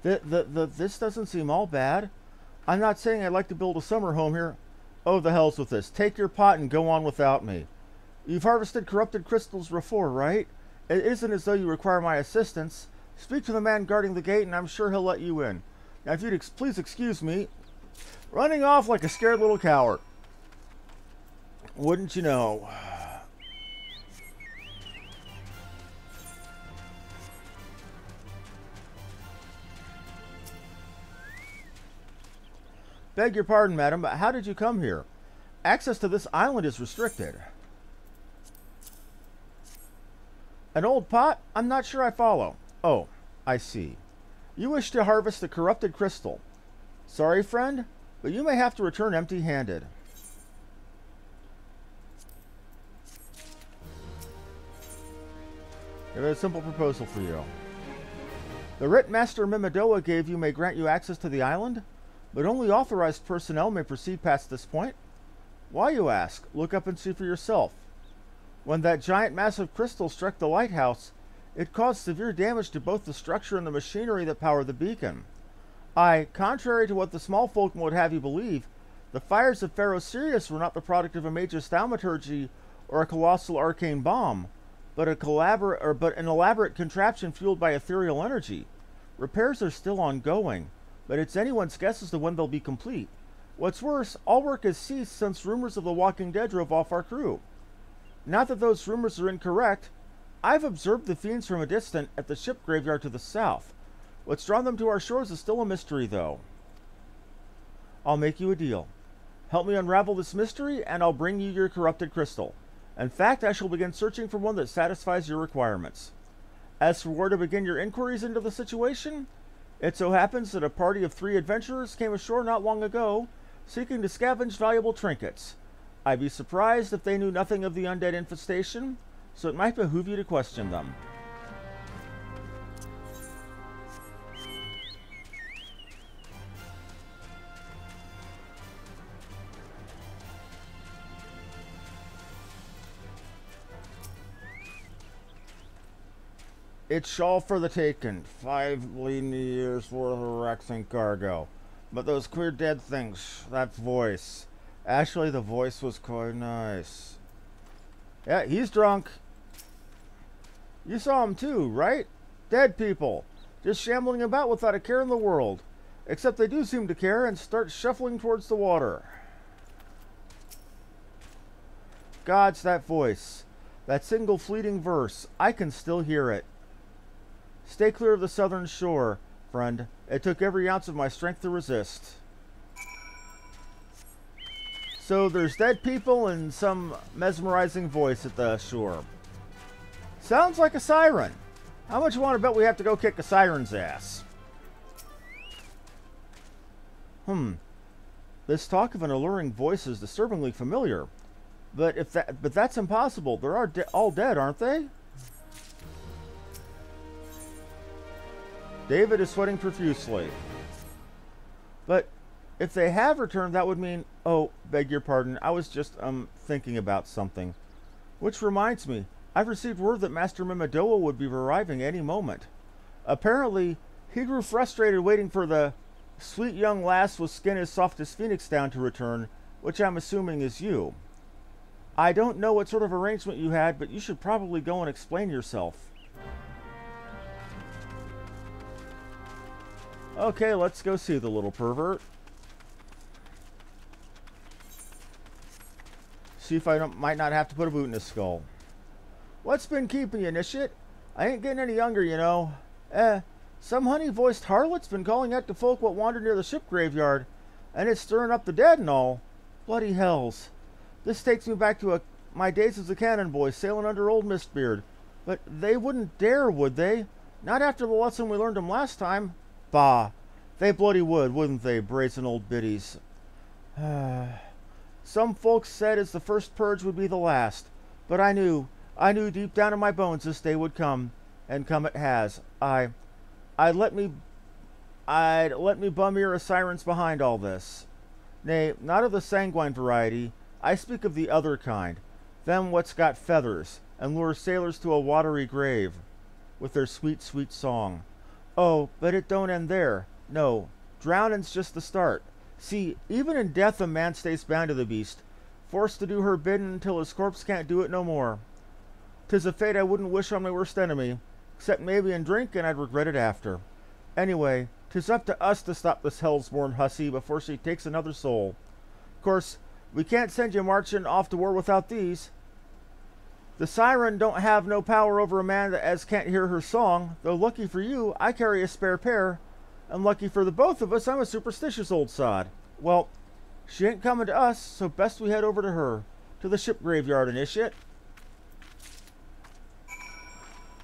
This doesn't seem all bad. I'm not saying I'd like to build a summer home here. Oh, the hell's with this. Take your pot and go on without me. You've harvested corrupted crystals before, right? It isn't as though you require my assistance. Speak to the man guarding the gate and I'm sure he'll let you in. Now, if you'd please excuse me. Running off like a scared little coward. Wouldn't you know? Beg your pardon, madam, but how did you come here? Access to this island is restricted. An old pot? I'm not sure I follow. Oh, I see. You wish to harvest the corrupted crystal. Sorry, friend, but you may have to return empty-handed. I have a simple proposal for you. The writ Master Mimidoa gave you may grant you access to the island, but only authorized personnel may proceed past this point. Why, you ask? Look up and see for yourself. When that giant mass of crystal struck the lighthouse, it caused severe damage to both the structure and the machinery that power the beacon. Contrary to what the small folk would have you believe, the fires of Pharaoh Sirius were not the product of a major thaumaturgy or a colossal arcane bomb, but an elaborate contraption fueled by ethereal energy. Repairs are still ongoing, but it's anyone's guess as to when they'll be complete. What's worse, all work has ceased since rumors of the Walking Dead drove off our crew. Not that those rumors are incorrect. I've observed the fiends from a distance at the ship graveyard to the south. What's drawn them to our shores is still a mystery, though. I'll make you a deal. Help me unravel this mystery, and I'll bring you your corrupted crystal. In fact, I shall begin searching for one that satisfies your requirements. As for where to begin your inquiries into the situation, it so happens that a party of 3 adventurers came ashore not long ago, seeking to scavenge valuable trinkets. I'd be surprised if they knew nothing of the undead infestation, so it might behoove you to question them. It's all for the taking. 5 lean years worth of wrecks and cargo. But those queer dead things, that voice. Actually, the voice was quite nice. Yeah, he's drunk. You saw him too, right? Dead people. Just shambling about without a care in the world. Except they do seem to care and start shuffling towards the water. Gods, that voice. That single fleeting verse. I can still hear it. Stay clear of the southern shore, friend. It took every ounce of my strength to resist. So there's dead people and some mesmerizing voice at the shore. Sounds like a siren. How much you want to bet we have to go kick a siren's ass? This talk of an alluring voice is disturbingly familiar. But that's impossible. They're all dead, aren't they? David is sweating profusely. But if they have returned, that would mean... Oh, beg your pardon. I was just, thinking about something. Which reminds me, I've received word that Master Mimidoa would be arriving any moment. Apparently, he grew frustrated waiting for the sweet young lass with skin as soft as phoenix down to return, which I'm assuming is you. I don't know what sort of arrangement you had, but you should probably go and explain yourself. Okay, let's go see the little pervert. See if I might not have to put a boot in his skull. What's been keeping you, Initiate? I ain't getting any younger, you know. Some honey-voiced harlot's been calling out to folk what wander near the ship graveyard, and it's stirring up the dead and all. Bloody hells. This takes me back to my days as a cannon boy sailing under old Mistbeard. But they wouldn't dare, would they? Not after the lesson we learned them last time. Bah. They bloody would, wouldn't they, brazen old biddies? Some folks said as the first purge would be the last. But I knew deep down in my bones this day would come. And come it has. I'd let me bum ear a siren's behind all this. Nay, not of the sanguine variety. I speak of the other kind, them what's got feathers, and lure sailors to a watery grave, with their sweet, sweet song. Oh, but it don't end there. No, drowning's just the start. See, even in death a man stays bound to the beast, forced to do her bidding until his corpse can't do it no more. 'Tis a fate I wouldn't wish on my worst enemy, except maybe in drink, and I'd regret it after. Anyway, 'tis up to us to stop this hell's-born hussy before she takes another soul. Of course, we can't send you marching off to war without these. The siren don't have no power over a man that as can't hear her song, though lucky for you, I carry a spare pair, and lucky for the both of us, I'm a superstitious old sod. Well, she ain't coming to us, so best we head over to her, to the ship graveyard, Initiate.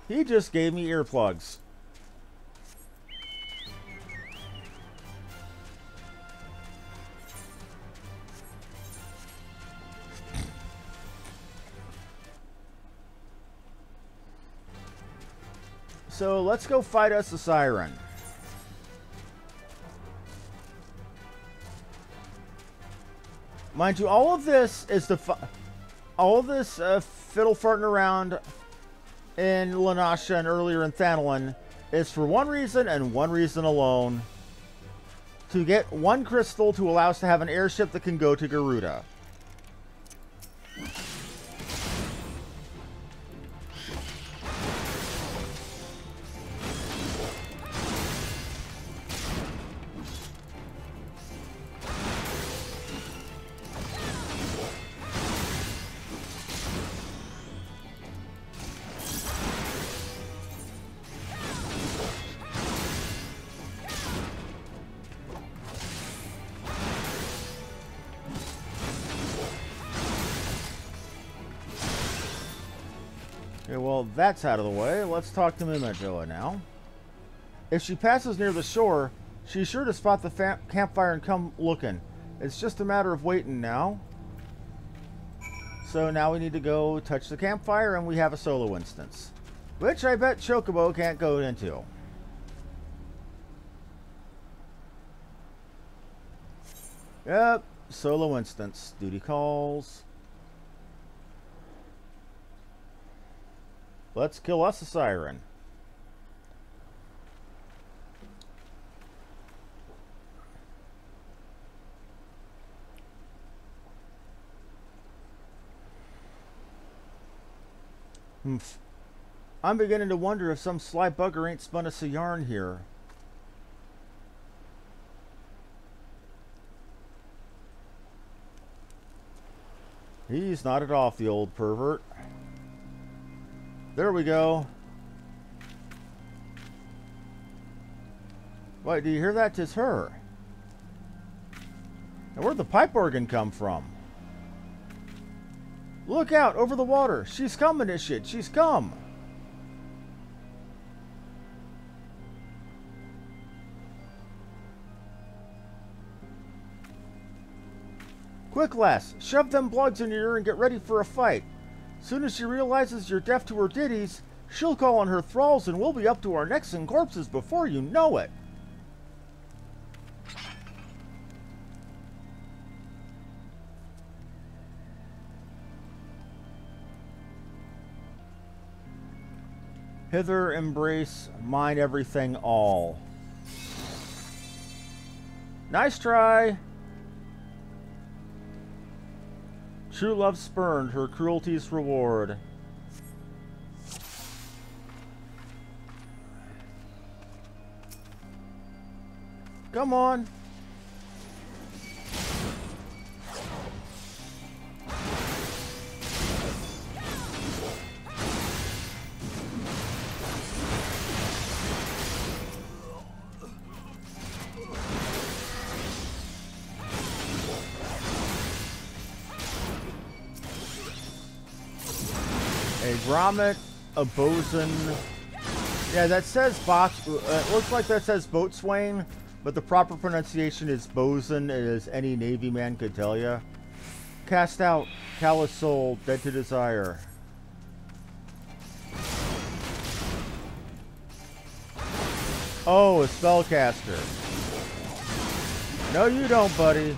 He just gave me earplugs. So let's go fight us a siren. Mind you, all of this is all of this fiddle farting around in Lanasha and earlier in Thanalin is for one reason and one reason alone: to get one crystal to allow us to have an airship that can go to Garuda. Okay, well, that's out of the way. Let's talk to Mimidoa now. If she passes near the shore, she's sure to spot the campfire and come looking. It's just a matter of waiting now. So now we need to go touch the campfire, and we have a solo instance, which I bet Chocobo can't go into. Yep, solo instance. Duty calls. Let's kill us a siren. Humph. I'm beginning to wonder if some sly bugger ain't spun us a yarn here. He's nodded off, the old pervert. There we go. Wait, do you hear that? 'Tis her. And where'd the pipe organ come from? Look out, over the water. She's coming, this shit. She's come. Quick, lass. Shove them plugs in your ear and get ready for a fight. Soon as she realizes you're deaf to her ditties, she'll call on her thralls and we'll be up to our necks in corpses before you know it. Hither, embrace, mine everything all. Nice try. True love spurned, her cruelty's reward. Come on. A grommet, a bosun. Yeah, that says box. It looks like that says boatswain, but the proper pronunciation is bosun, as any Navy man could tell you. Cast out, callous soul, dead to desire. Oh, a spellcaster. No, you don't, buddy.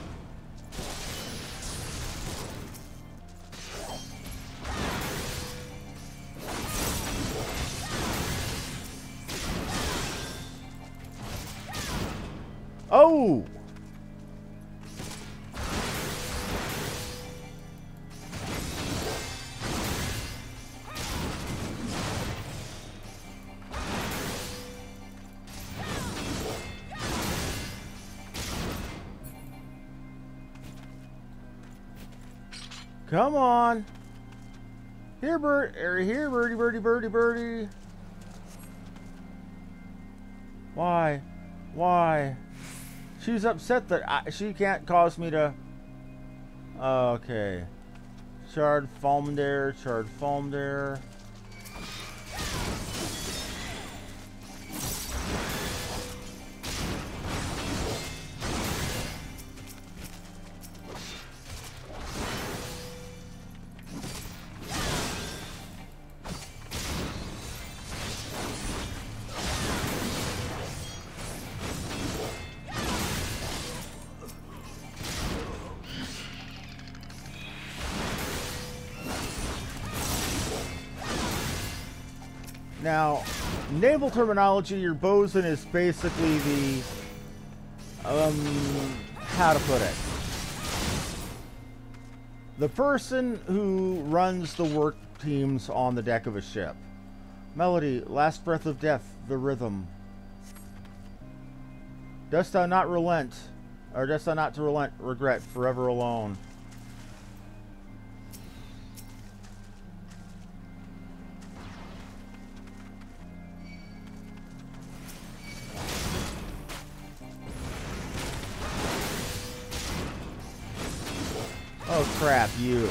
Oh! Come on. Here, here, birdie, birdie, birdie, birdie. Why? Why? She's upset that she can't cause me to... Okay. Shard Falmdair, Shard Falmdair. Now, naval terminology, your bosun is basically the, how to put it? The person who runs the work teams on the deck of a ship. Melody, last breath of death, the rhythm. Dost thou not relent, or dost thou not to relent, regret, forever alone. Oh crap, you.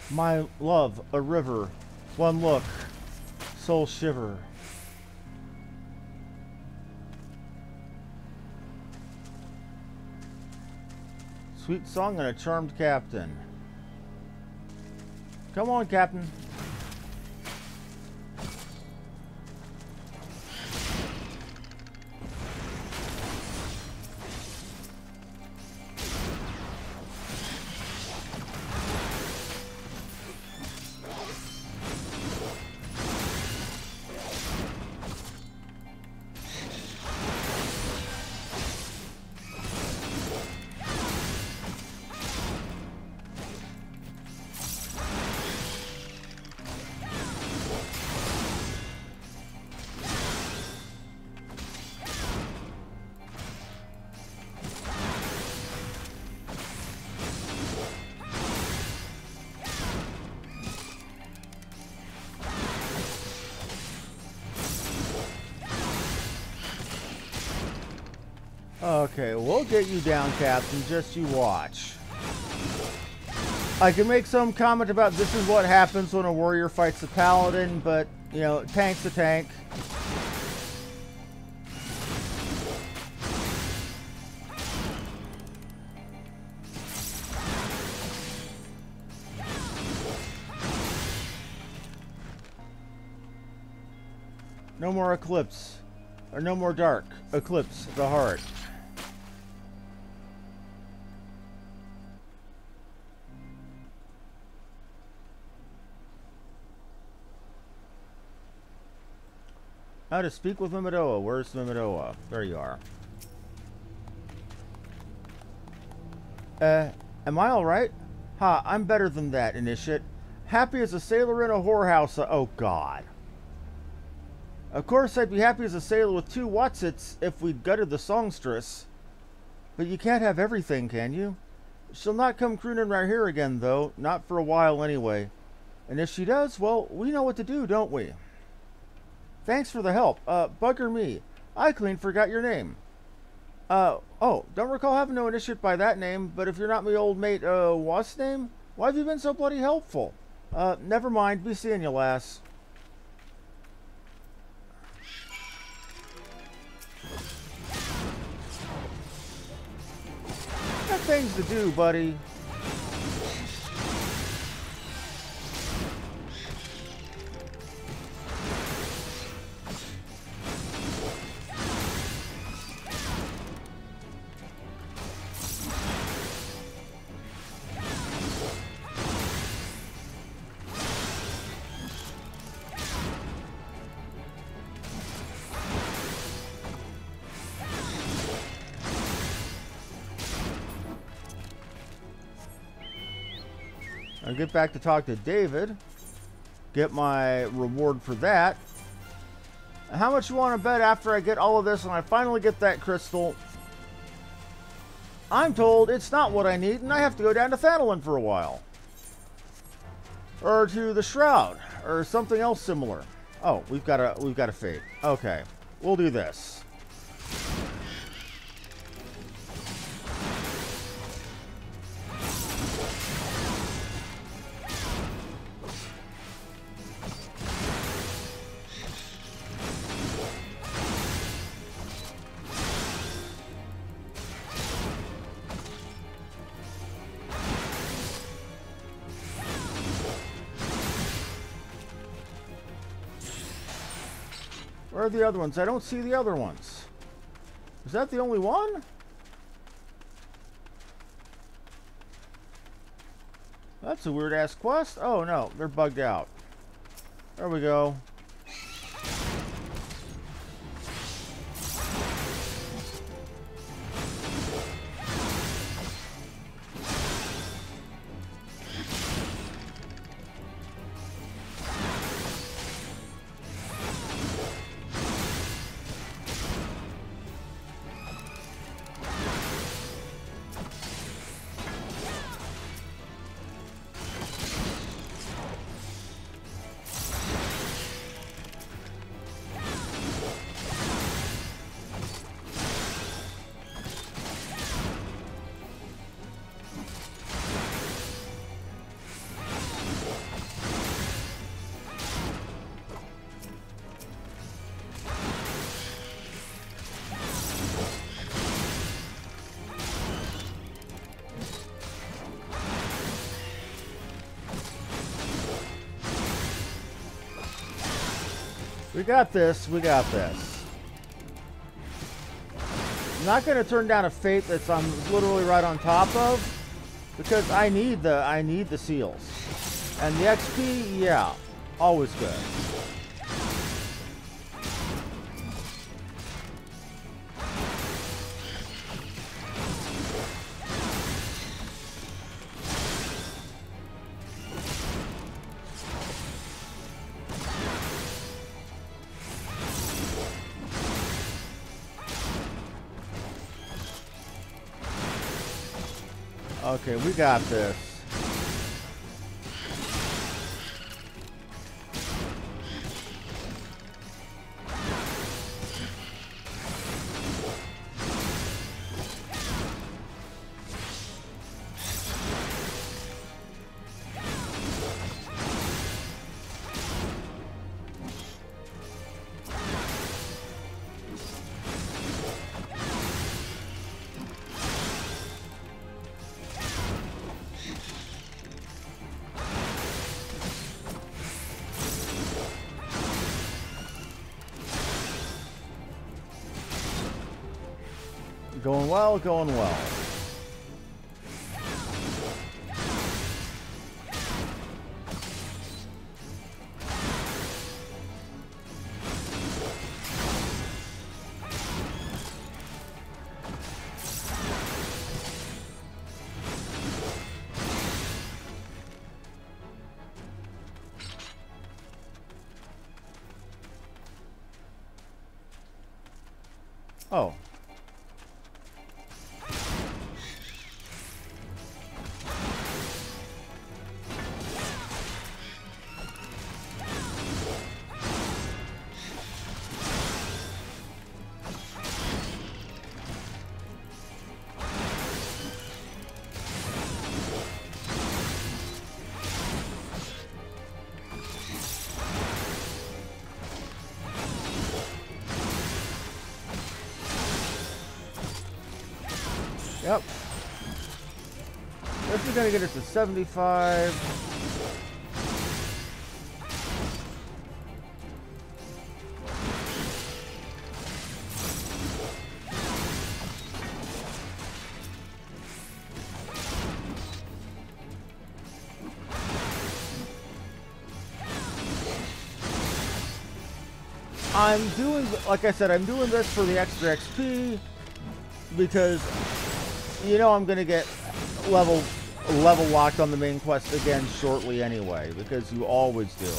My love, a river, one look, soul shiver. Sweet song and a charmed captain. Come on, Captain. Okay, we'll get you down, Captain. Just you watch. I can make some comment about this is what happens when a warrior fights a paladin, but, you know, tank's a tank. No more eclipse. Or no more dark. Eclipse the heart. How to speak with Mimidoa. Where's Mimidoa? There you are. Am I alright? Ha, I'm better than that, Initiate. Happy as a sailor in a whorehouse. Oh, God. Of course, I'd be happy as a sailor with 2 Watsits if we'd gutted the songstress. But you can't have everything, can you? She'll not come crooning right here again, though. Not for a while, anyway. And if she does, well, we know what to do, don't we? Thanks for the help. Bugger me. I clean forgot your name. Oh, don't recall having no initiate by that name, but if you're not my old mate, what's name? Why have you been so bloody helpful? Never mind. Be seeing you, lass. Got things to do, buddy. I'll get back to talk to David. Get my reward for that. How much you want to bet after I get all of this and I finally get that crystal? I'm told it's not what I need and I have to go down to Thanalan for a while. Or to the Shroud. Or something else similar. Oh, we've got a fate. Okay. We'll do this. Where are the other ones? I don't see the other ones. Is that the only one? That's a weird-ass quest. Oh, no. They're bugged out. There we go. We got this. We got this. I'm not going to turn down a fate that's I'm literally right on top of, because I need the seals. And the XP, yeah, always good. Okay, we got this. Going well, going well. Oh. Yep. This is gonna get us to 75. I'm doing, like I said, I'm doing this for the extra XP because you know I'm gonna get level locked on the main quest again shortly anyway, because you always do.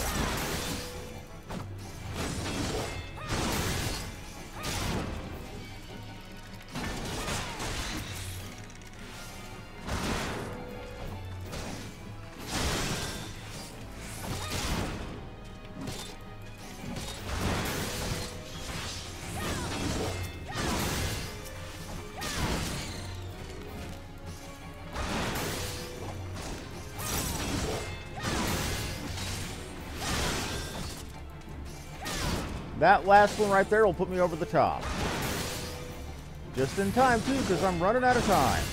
That last one right there will put me over the top. Just in time, too, because I'm running out of time.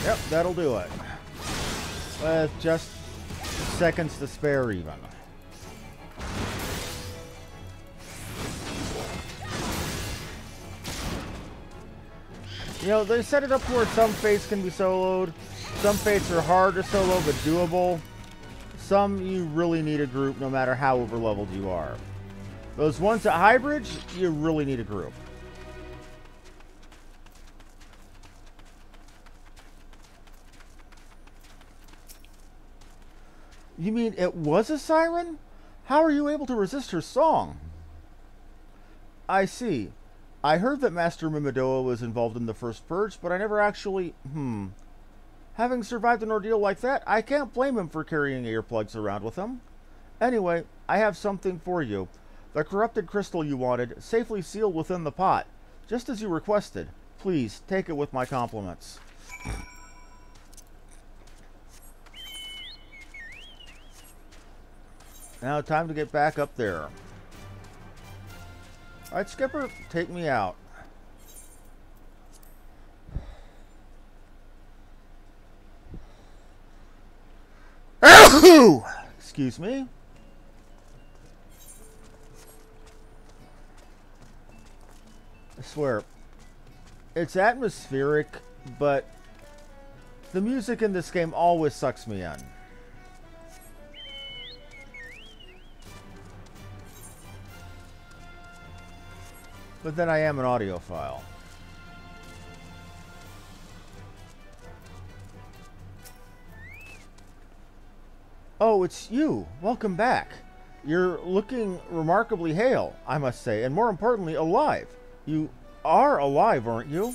Yep, that'll do it. With just seconds to spare, even. You know, they set it up where some fates can be soloed. Some fates are hard to solo, but doable. Some you really need a group no matter how overleveled you are. Those ones at Highbridge, you really need a group. You mean it was a siren? How are you able to resist her song? I see. I heard that Master Mimidoa was involved in the first purge, but I never actually... Having survived an ordeal like that, I can't blame him for carrying earplugs around with him. Anyway, I have something for you. The corrupted crystal you wanted, safely sealed within the pot. Just as you requested. Please, take it with my compliments. Now, time to get back up there. Alright, Skipper, take me out. Excuse me. I swear, it's atmospheric, but the music in this game always sucks me in. But then I am an audiophile. Oh, it's you. Welcome back. You're looking remarkably hale, I must say, and more importantly, alive. You are alive, aren't you?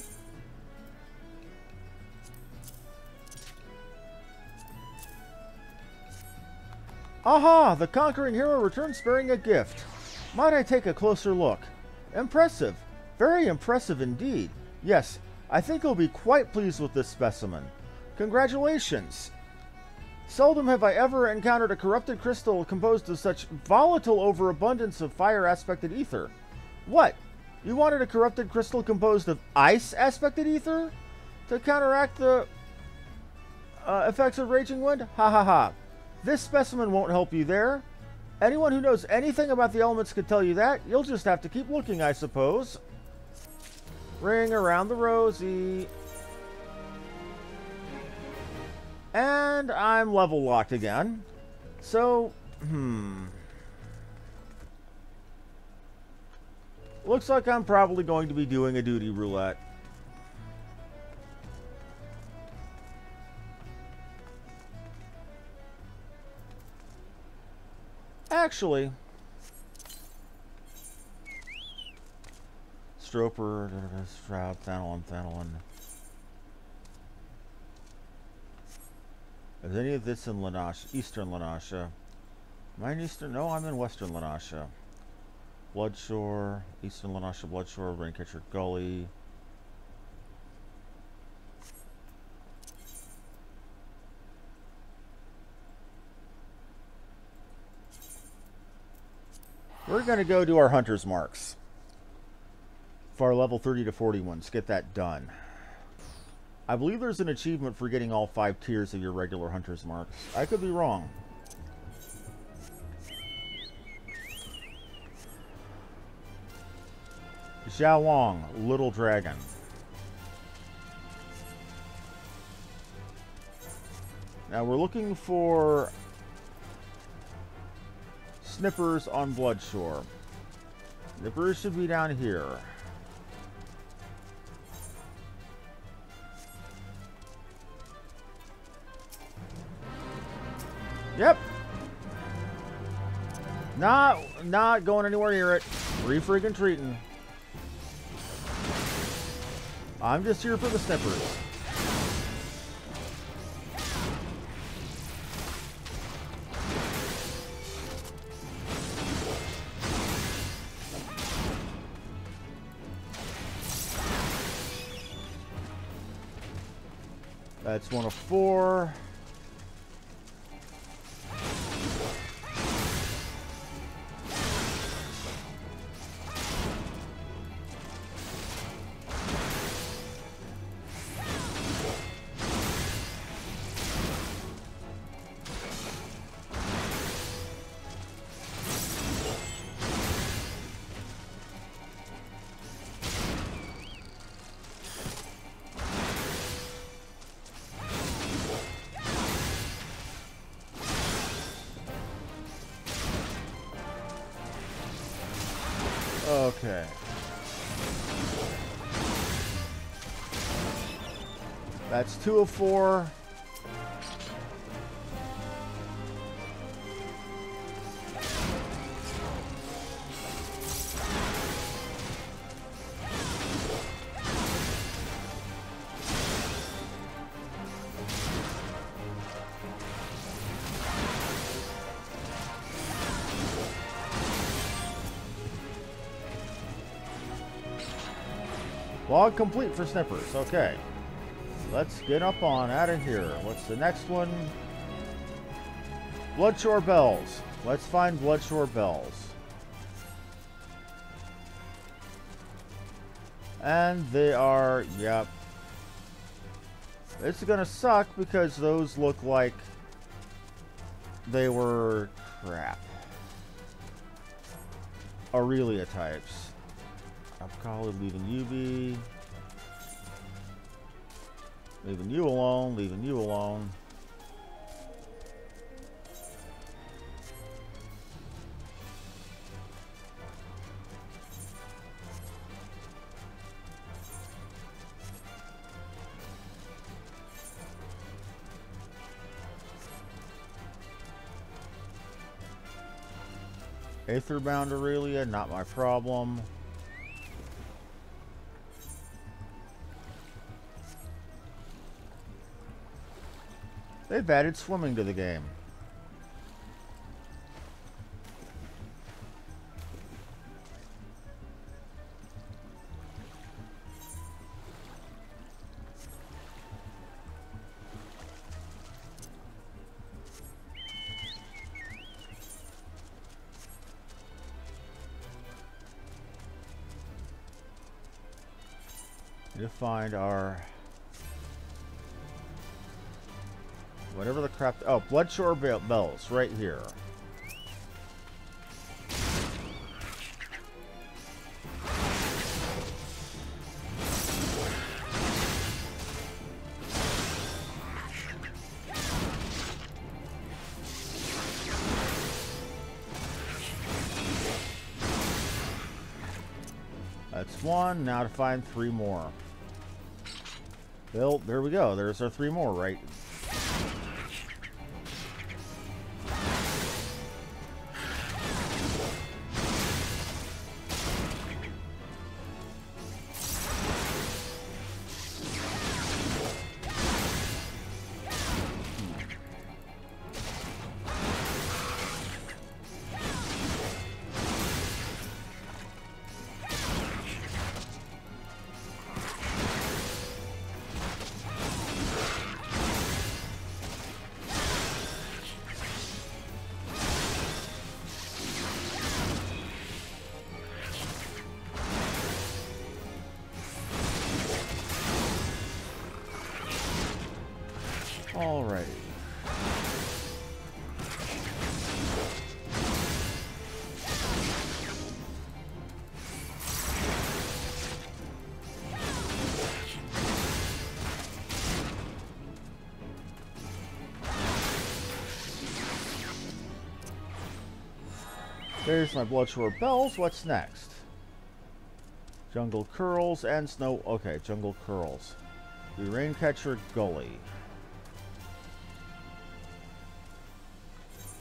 Aha! The conquering hero returns bearing a gift. Might I take a closer look? Impressive. Very impressive indeed. Yes, I think you'll be quite pleased with this specimen. Congratulations. Seldom have I ever encountered a corrupted crystal composed of such volatile overabundance of fire-aspected ether. What? You wanted a corrupted crystal composed of ice aspected ether to counteract the effects of raging wind? Ha ha ha. This specimen won't help you there. Anyone who knows anything about the elements could tell you that. You'll just have to keep looking, I suppose. Ring around the rosy. And I'm level locked again. So, looks like I'm probably going to be doing a duty roulette. Actually, Stroper, Shroud, Thanolin. Is any of this in Lanasha, Eastern Lanasha? Am I in Eastern? No, I'm in Western Lanasha. Bloodshore, Eastern Lanasha, Bloodshore, Raincatcher Gully. We're going to go do our Hunter's Marks. For our level 30 to 41s. Get that done. I believe there's an achievement for getting all 5 tiers of your regular Hunter's Marks. I could be wrong. Xiao Wong, Little Dragon. Now we're looking for Snippers on Bloodshore. Snippers should be down here. Yep. Not going anywhere near it. Free-friggin' treating. I'm just here for the snippers. That's 1 of 4. Okay. That's 2 of 4. Log complete for Snippers. Okay. Let's get up on out of here. What's the next one? Bloodshore Bells. Let's find Bloodshore Bells. And they are, yep. It's gonna suck because those look like they were crap. Aurelia types. I'm probably leaving you be. Leaving you alone, leaving you alone. Aetherbound Aurelia, not my problem. They've added swimming to the game. need to find our... whatever the crap... oh, Bloodshore Bells, right here. That's one. Now to find 3 more. Well, there we go. There's our 3 more, right? Alrighty. There's my Bloodshore Bells. What's next? Jungle Curls and Snow... okay, Jungle Curls. The Raincatcher Gully.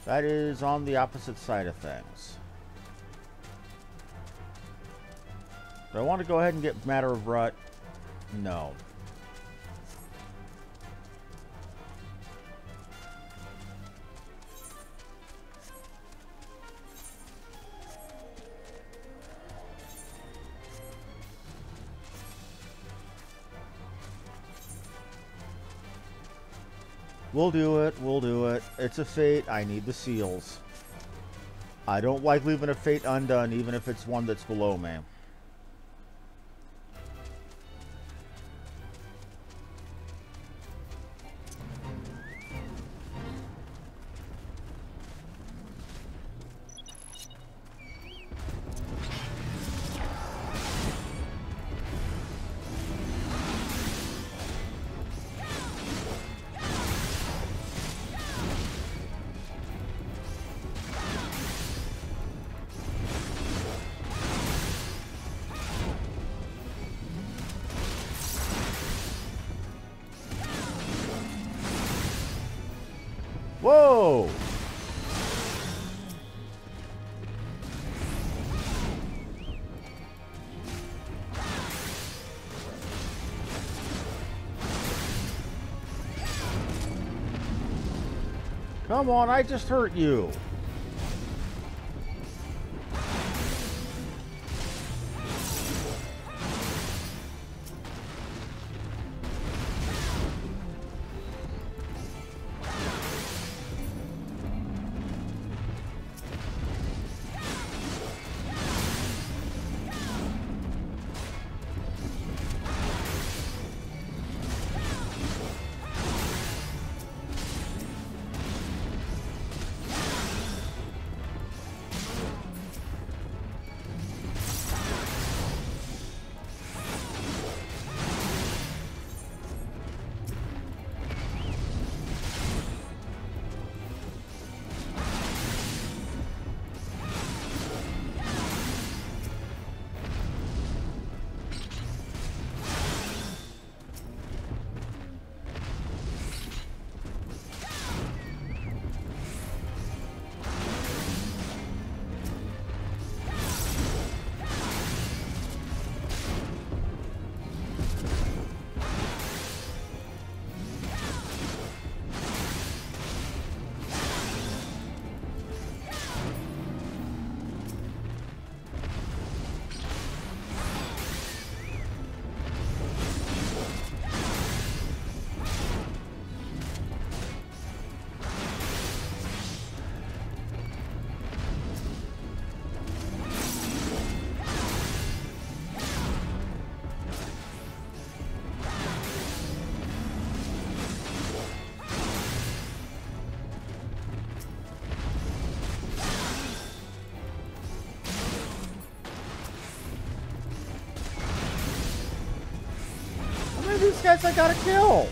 That is on the opposite side of things. Do I want to go ahead and get Matter of Rut? No. We'll do it. We'll do it. It's a fate. I need the seals. I don't like leaving a fate undone, even if it's one that's below me. Whoa! Come on, I just hurt you. these guys I gotta kill?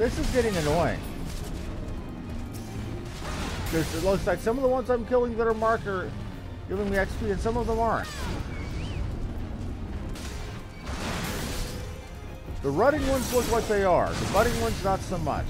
This is getting annoying. Because it looks like some of the ones I'm killing that are marked are giving me XP and some of them aren't. The rutting ones look like they are. The budding ones, not so much.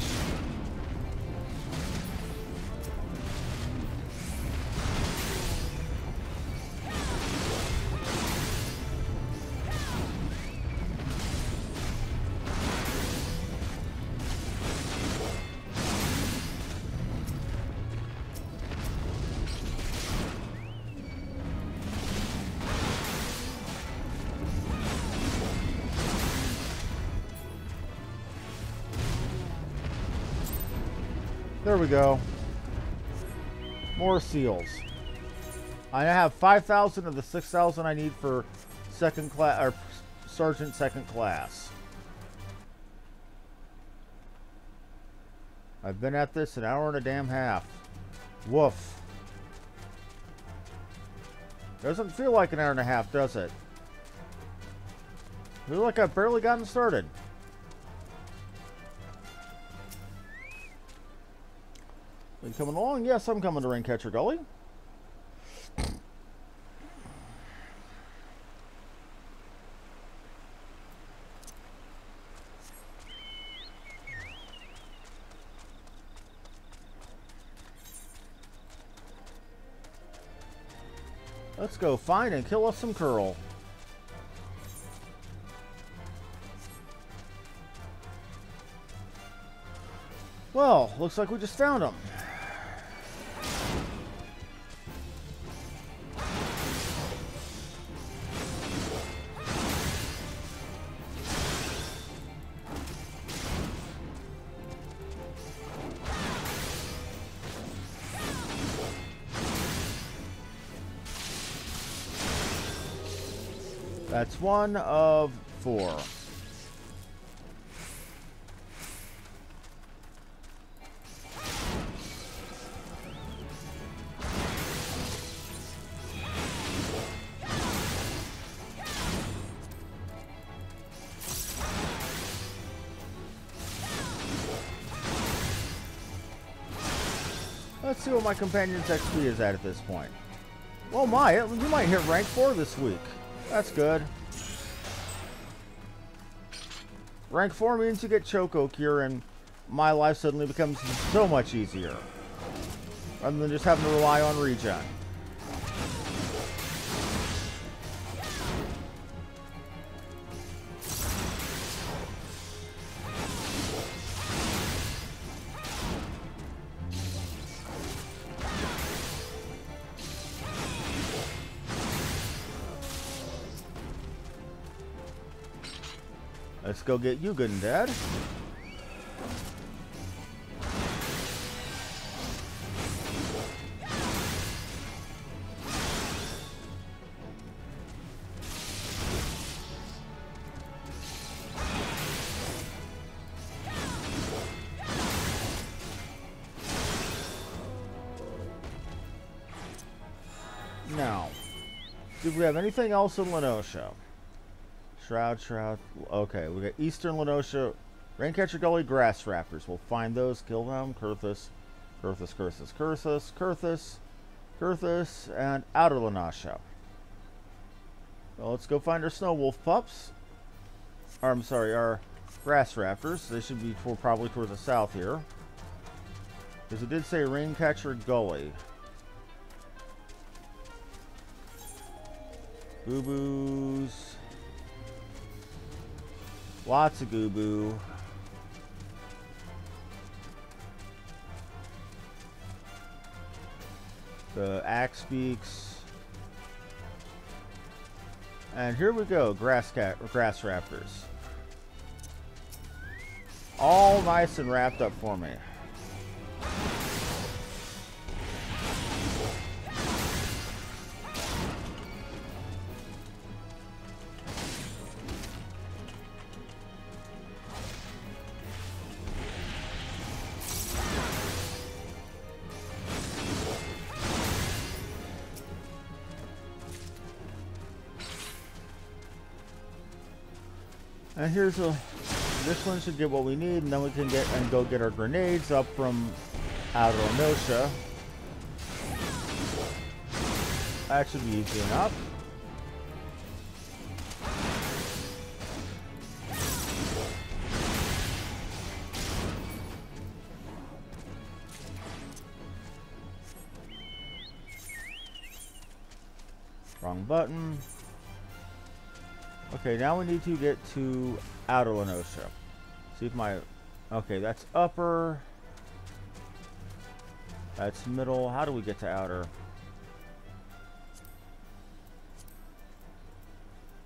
There we go. More seals. I have 5,000 of the 6,000 I need for second class or sergeant second class. I've been at this an hour and a damn half. Woof. Doesn't feel like an hour and a half, does it? Feels like I've barely gotten started. Are you coming along? Yes, I'm coming to Raincatcher Gully. Let's go find and kill us some Curl. Well, looks like we just found him. That's one of 4. Let's see what my companion's XP is at this point. Well, you might hit rank 4 this week. That's good. Rank 4 means you get Choco Cure, and my life suddenly becomes so much easier. Rather than just having to rely on regen. Let's go get you good and dead. Now, do we have anything else in Lenosha? Shroud. Okay, we got Eastern Lenosha, Raincatcher Gully, Grass Raptors. We'll find those, kill them. Kurthus, and Outer Lenosha. Well, let's go find our Snow Wolf pups. Or, I'm sorry, our Grass Raptors. They should be probably towards the south here. Because it did say Raincatcher Gully. Boo-boos. Lots of Goo-boo. The Axe Beaks. And here we go, Grass Raptors. All nice and wrapped up for me. And here's this one should get what we need, and then we can go get our grenades up from Outer Lenosha. That should be easy enough. Wrong button. Okay, now we need to get to Outer Lenosha. See if my... Okay, that's upper. That's middle. How do we get to outer?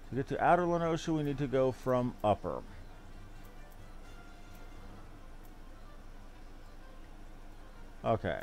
To get to Outer Lenosha, we need to go from upper. Okay.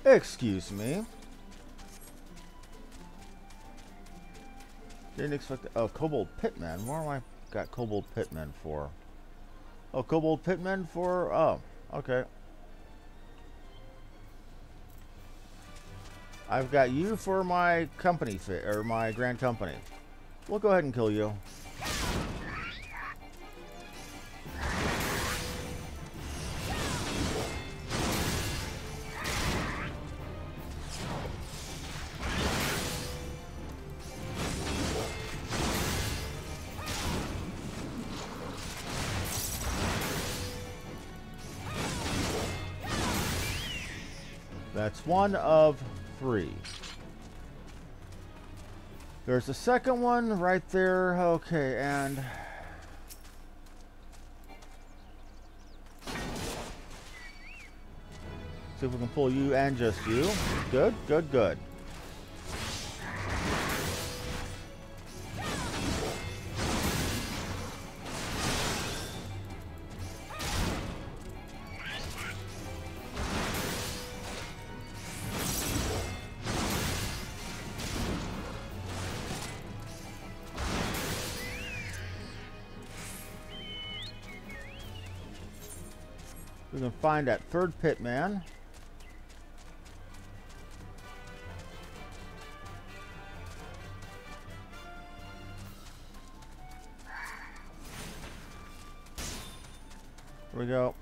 Excuse me. Didn't expect... Oh, Kobold Pitmen. What am I got Kobold Pitmen for? Oh, Kobold Pitmen for... Oh, okay. I've got you for my company or my grand company. We'll go ahead and kill you. That's one of 3. There's the second one right there. Okay, and See if we can pull you and just you. Good, good, good. We can find that third pit man. Here we go.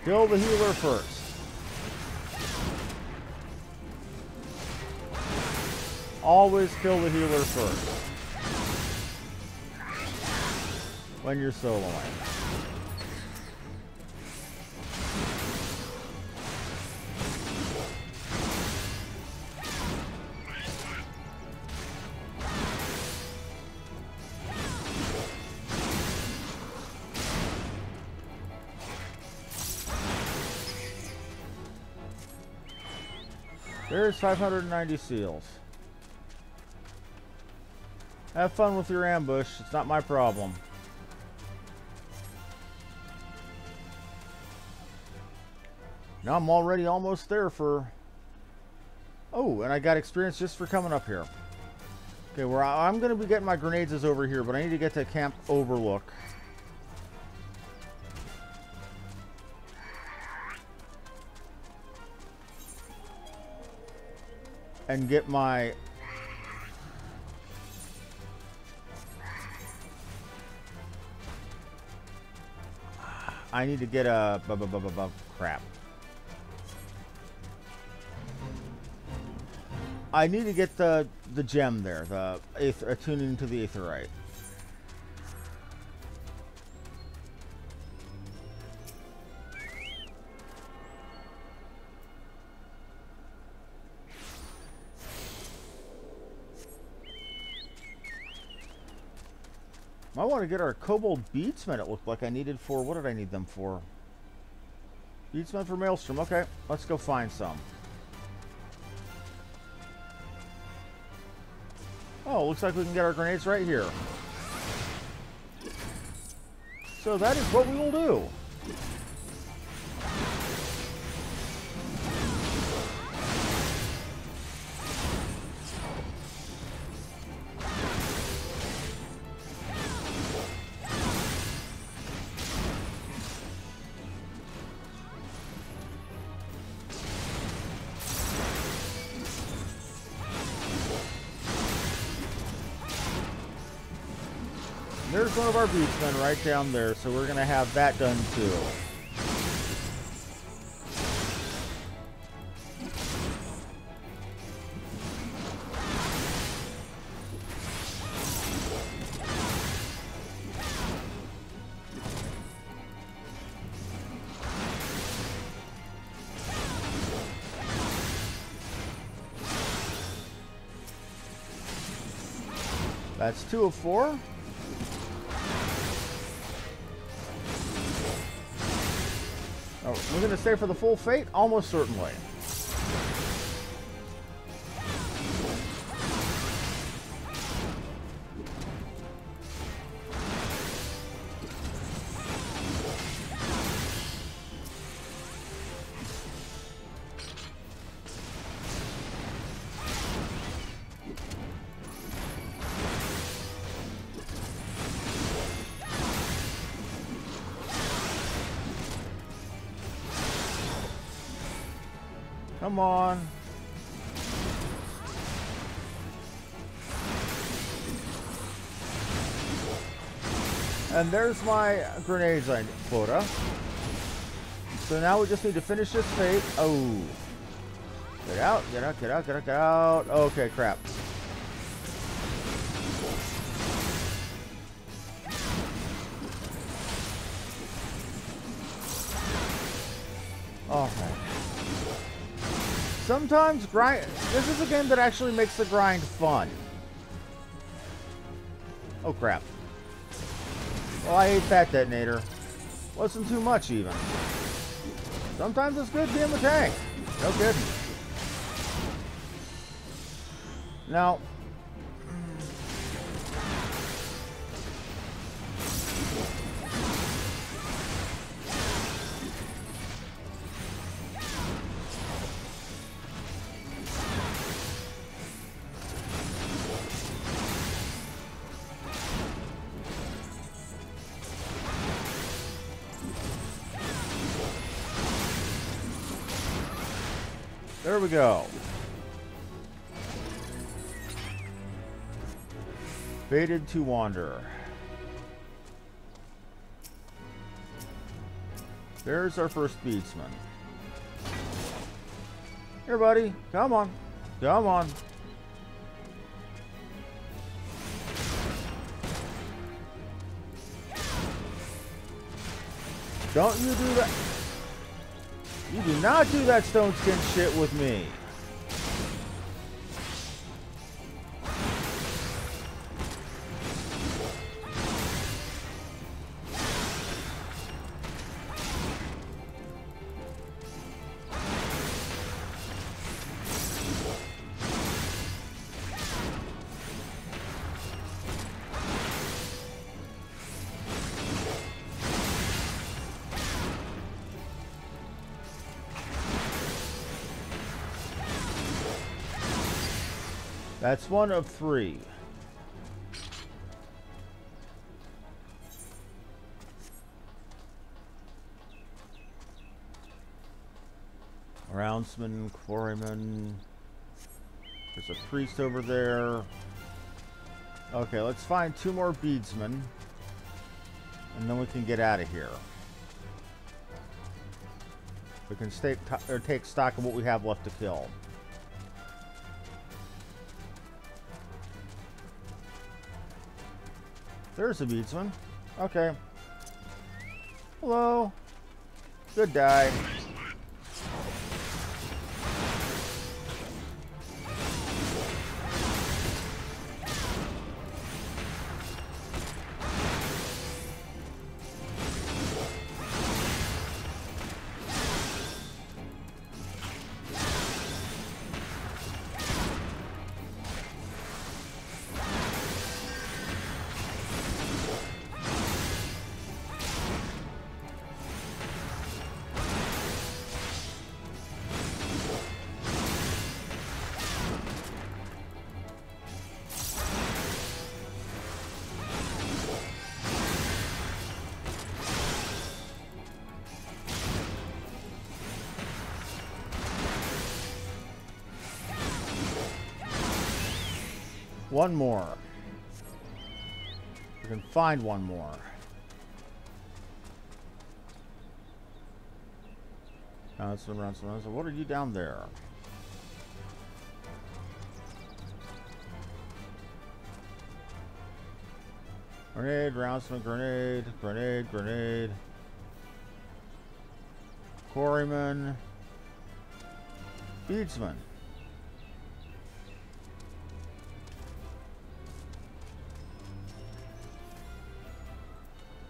Kill the healer first. Always kill the healer first when you're soloing. There's 590 seals. Have fun with your ambush. It's not my problem. Now I'm already almost there for... Oh, and I got experience just for coming up here. Okay, where I'm going to be getting my grenades is over here, but I need to get to Camp Overlook. And get my... I need to get a... crap. I need to get the gem there, the attuning to the aetherite. I want to get our Kobold Beadsmen, it looked like I needed for... What did I need them for? Beadsmen for Maelstrom. Okay, let's go find some. Oh, looks like we can get our grenades right here. So that is what we will do. There's one of our beatsmen right down there, so we're going to have that done too. That's 2 of 4. Oh, we're going to stay for the full fate? Almost certainly. Come on. And there's my grenades quota. So now we just need to finish this fate. Oh. Get out, get out, get out, get out, get out. Okay, crap. Okay. Sometimes grind. This is a game that actually makes the grind fun. Oh crap. Well, I ate that detonator. Wasn't too much even. Sometimes it's good being the tank. No kidding. Now, there we go. Fated to wander. There's our first beadsman. Here, buddy. Come on. Come on. Don't you do that. You do not do that stone skin shit with me. That's one of 3. Roundsman, quarryman. There's a priest over there. Okay, let's find 2 more beadsmen. And then we can get out of here. We can take stock of what we have left to kill. There's a beadsman. Okay. Hello. Good die. One more. We can find one more. Roundsman. What are you down there? Grenade, roundsman, grenade. Quarryman. Beadsman.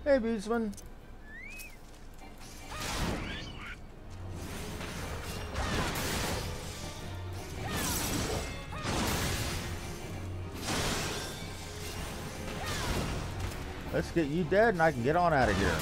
Hey, beadsman. Let's get you dead and I can get on out of here.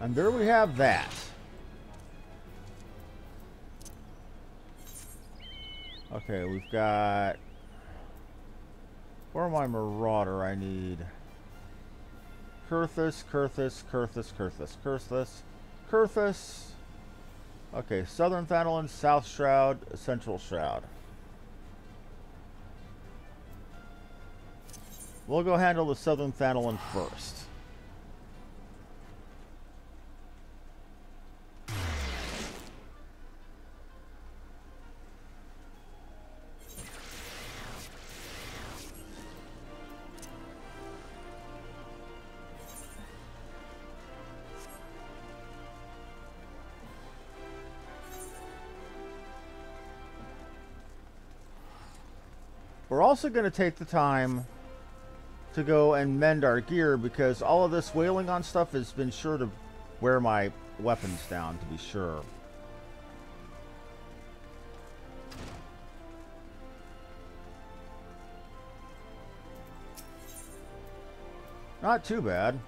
And there we have that. Okay, we've got... For my marauder, I need... Kurthus. Okay, Southern Thanalan, South Shroud, Central Shroud. We'll go handle the Southern Thanalan first. We're also going to take the time to go and mend our gear, because all of this wailing on stuff has been sure to wear my weapons down, to be sure. Not too bad.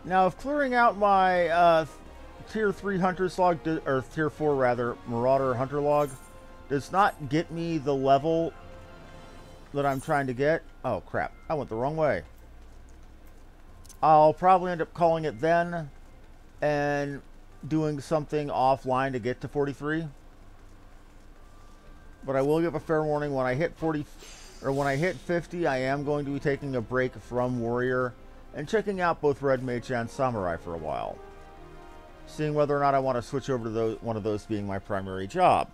Now, if clearing out my Tier 3 Hunter's Log, or Tier 4 rather, Marauder Hunter Log, does not get me the level that I'm trying to get... Oh, crap. I went the wrong way. I'll probably end up calling it then and doing something offline to get to 43. But I will give a fair warning, when I hit 40, or when I hit 50, I am going to be taking a break from Warrior and checking out both Red Mage and Samurai for a while, seeing whether or not I want to switch over to one of those being my primary job.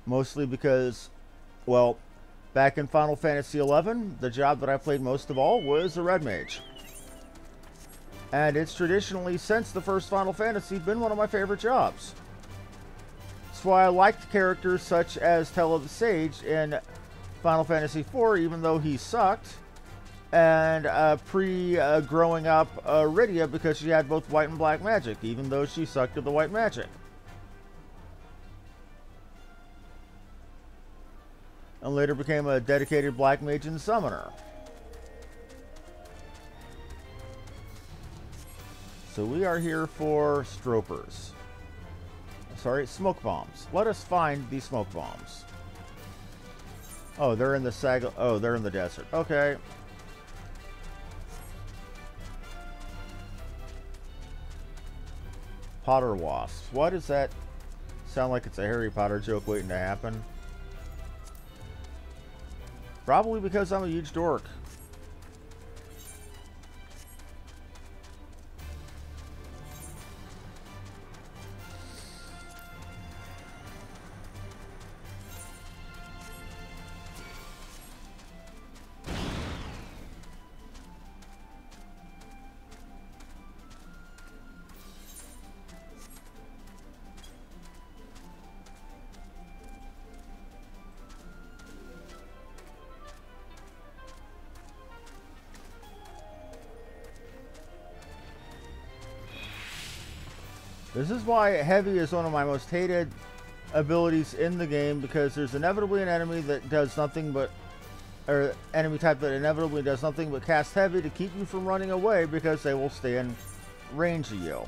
Mostly because, well, back in Final Fantasy XI, the job that I played most of all was a Red Mage. And it's traditionally, since the first Final Fantasy, been one of my favorite jobs. That's why I liked characters such as Tell the Sage in Final Fantasy IV, even though he sucked. And growing up Rydia, because she had both white and black magic, even though she sucked at the white magic. And later became a dedicated black mage and summoner. So we are here for stropers. Sorry, smoke bombs. Let us find these smoke bombs. Oh, they're in the oh, they're in the desert. Okay. Potter wasps. Why does that sound like it's a Harry Potter joke waiting to happen? Probably because I'm a huge dork. This is why Heavy is one of my most hated abilities in the game, because there's inevitably an enemy that does nothing but, or enemy type that inevitably does nothing but cast Heavy to keep you from running away, because they will stay in range of you.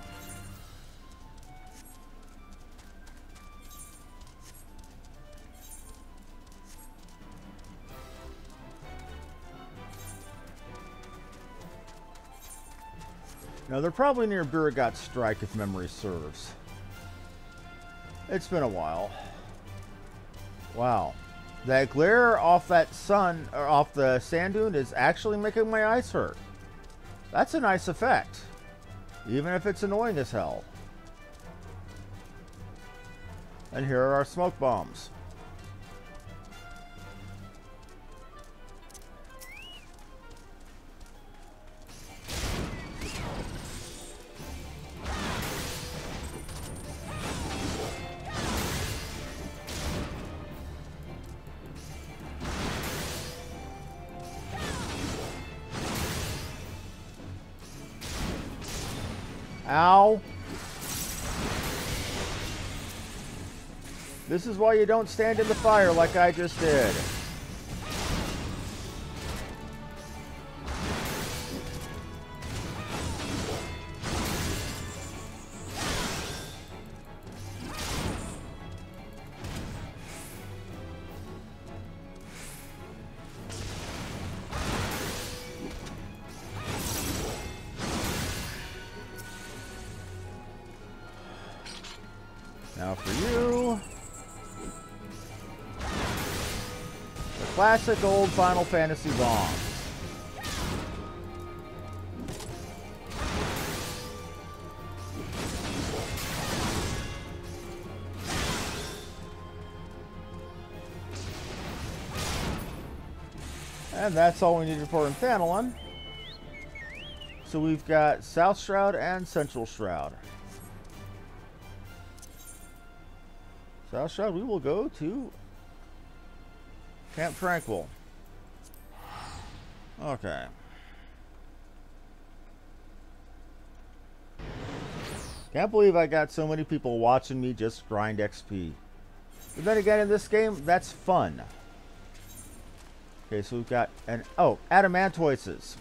Now, they're probably near Biragot's Strike, if memory serves. It's been a while. Wow. That glare off that sun, or off the sand dune, is actually making my eyes hurt. That's a nice effect. Even if it's annoying as hell. And here are our smoke bombs. Ow. This is why you don't stand in the fire like I just did. Now for you. The classic old Final Fantasy bomb. And that's all we needed for Infantilin. So we've got South Shroud and Central Shroud. South Shroud, we will go to Camp Tranquil. Okay. Can't believe I got so many people watching me just grind XP. But then again, in this game, that's fun. Okay, so we've got an... Oh, Adamantoises.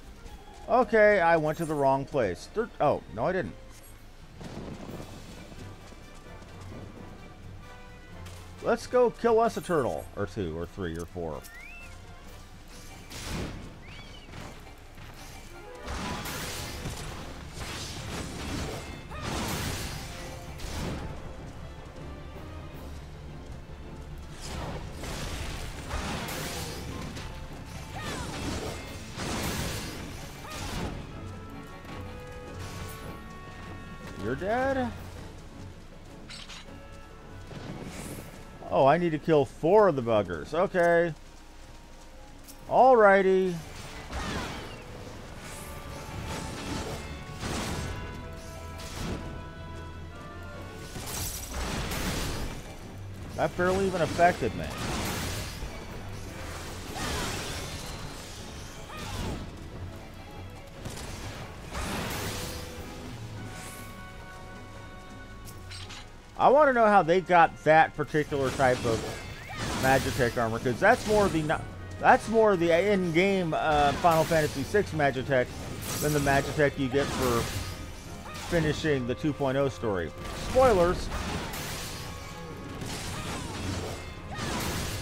Okay, I went to the wrong place. Oh, no I didn't. Let's go kill us a turtle. Or 2, or 3, or 4. You're dead? Oh, I need to kill 4 of the buggers. Okay. Alrighty. That barely even affected me. I want to know how they got that particular type of Magitech armor, because that's more of the in-game Final Fantasy VI Magitech than the Magitech you get for finishing the 2.0 story. Spoilers.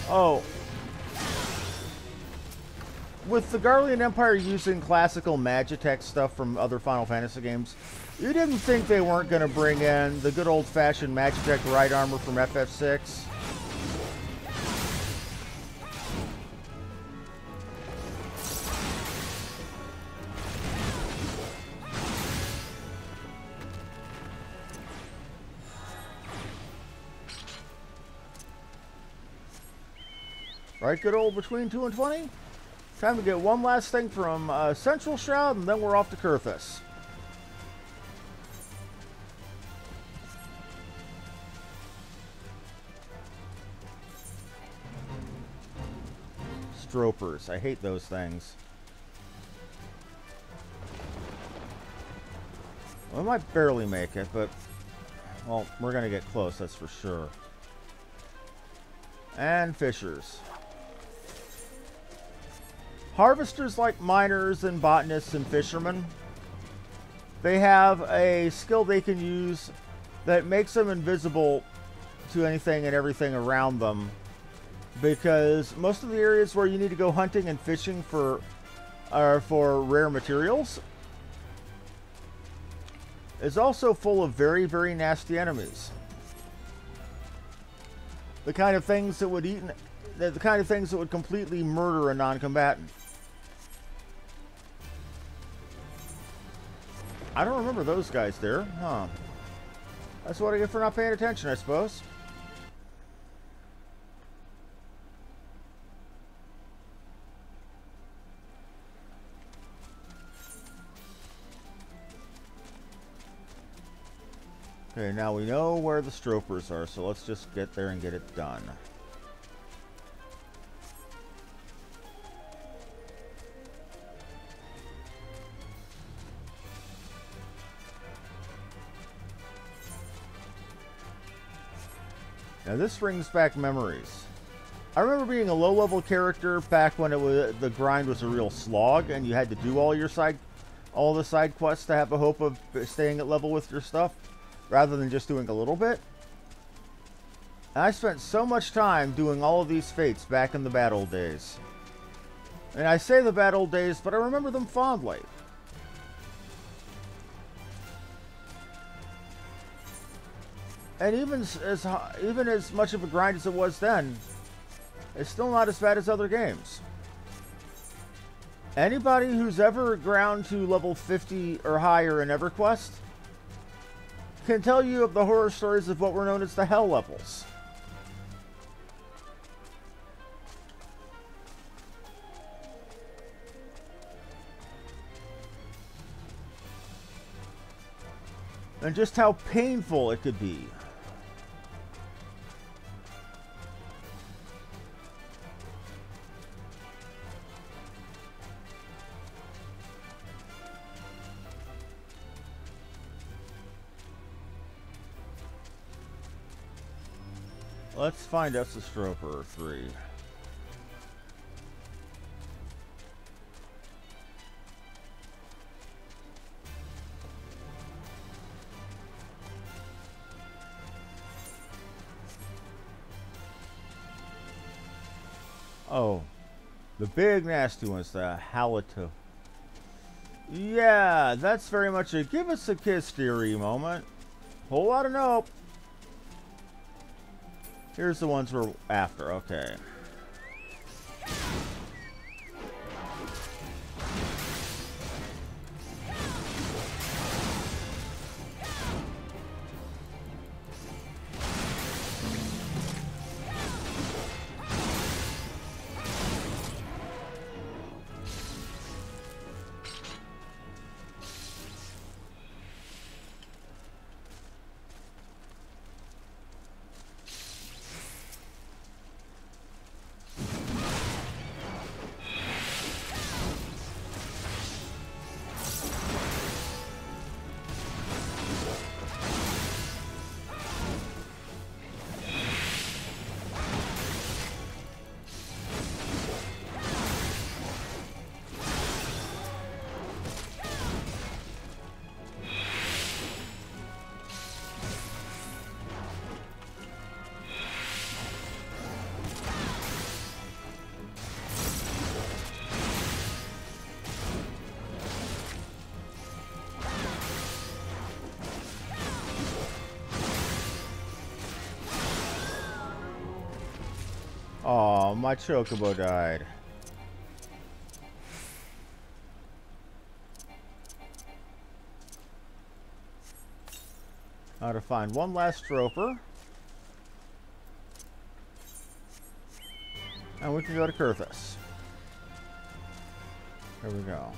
Oh. With the Garlean Empire using classical Magitech stuff from other Final Fantasy games, you didn't think they weren't going to bring in the good old-fashioned Magitech Ride Armor from FF6? Right, good old between 2 and 20? Time to get one last thing from Central Shroud, and then we're off to Kurthus. Stropers. I hate those things. Well, I might barely make it, but... Well, we're going to get close, that's for sure. And fishers. Harvesters, like miners and botanists and fishermen, they have a skill they can use that makes them invisible to anything and everything around them, because most of the areas where you need to go hunting and fishing for rare materials is also full of very, very nasty enemies. The kind of things that would completely murder a non-combatant. I don't remember those guys there, huh? That's what I get for not paying attention, I suppose. Okay, now we know where the Stropers are, so let's just get there and get it done. Now this brings back memories. I remember being a low-level character back when the grind was a real slog, and you had to do all the side quests to have a hope of staying at level with your stuff, rather than just doing a little bit. And I spent so much time doing all of these fates back in the bad old days. And I say the bad old days, but I remember them fondly. And even as much of a grind as it was then, it's still not as bad as other games. Anybody who's ever ground to level 50 or higher in EverQuest can tell you of the horror stories of what were known as the hell levels. And just how painful it could be. Let's find us a Stroper 3. Oh, the big nasty ones, the Halito. Yeah, that's very much a give us a kiss theory moment. Whole lot of nope. Here's the ones we're after, okay. Oh, my Chocobo died. Now to find one last Stroper. And we can go to Kurthus. Here we go.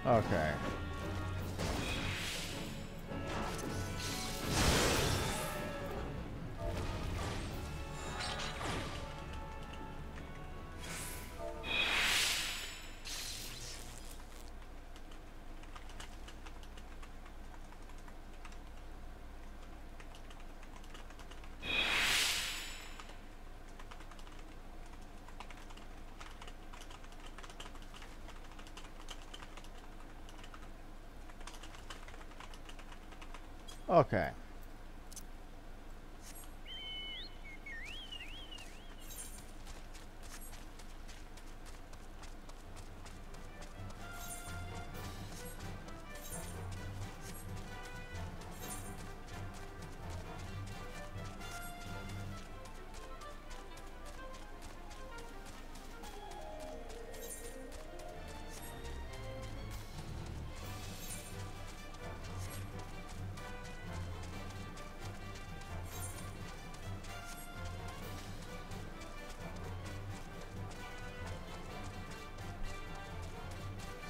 Okay. Okay.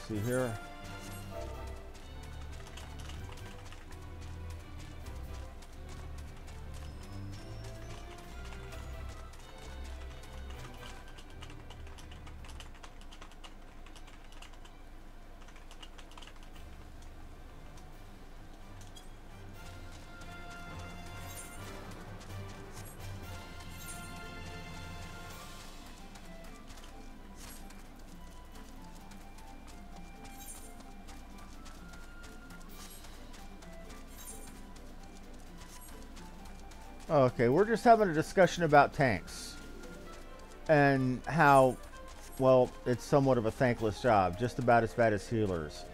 See here. Okay, we're just having a discussion about tanks. And how, well, it's somewhat of a thankless job. Just about as bad as healers.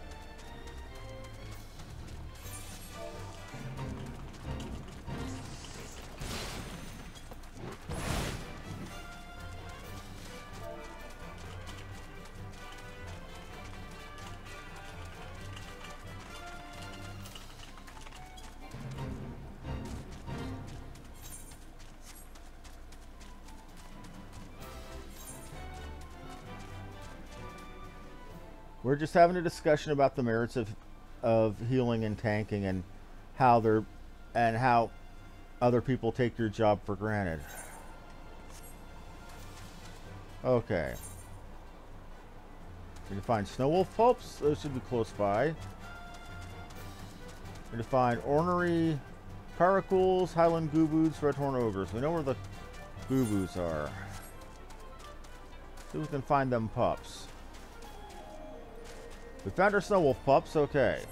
We're just having a discussion about the merits of healing and tanking and how they're and how other people take your job for granted. Okay. We can find snow wolf pups. Those should be close by. We can find ornery caracals, highland gooboots, redhorn ogres. We know where the gooboots are. See if we can find them pups. We found our snow wolf pups, okay.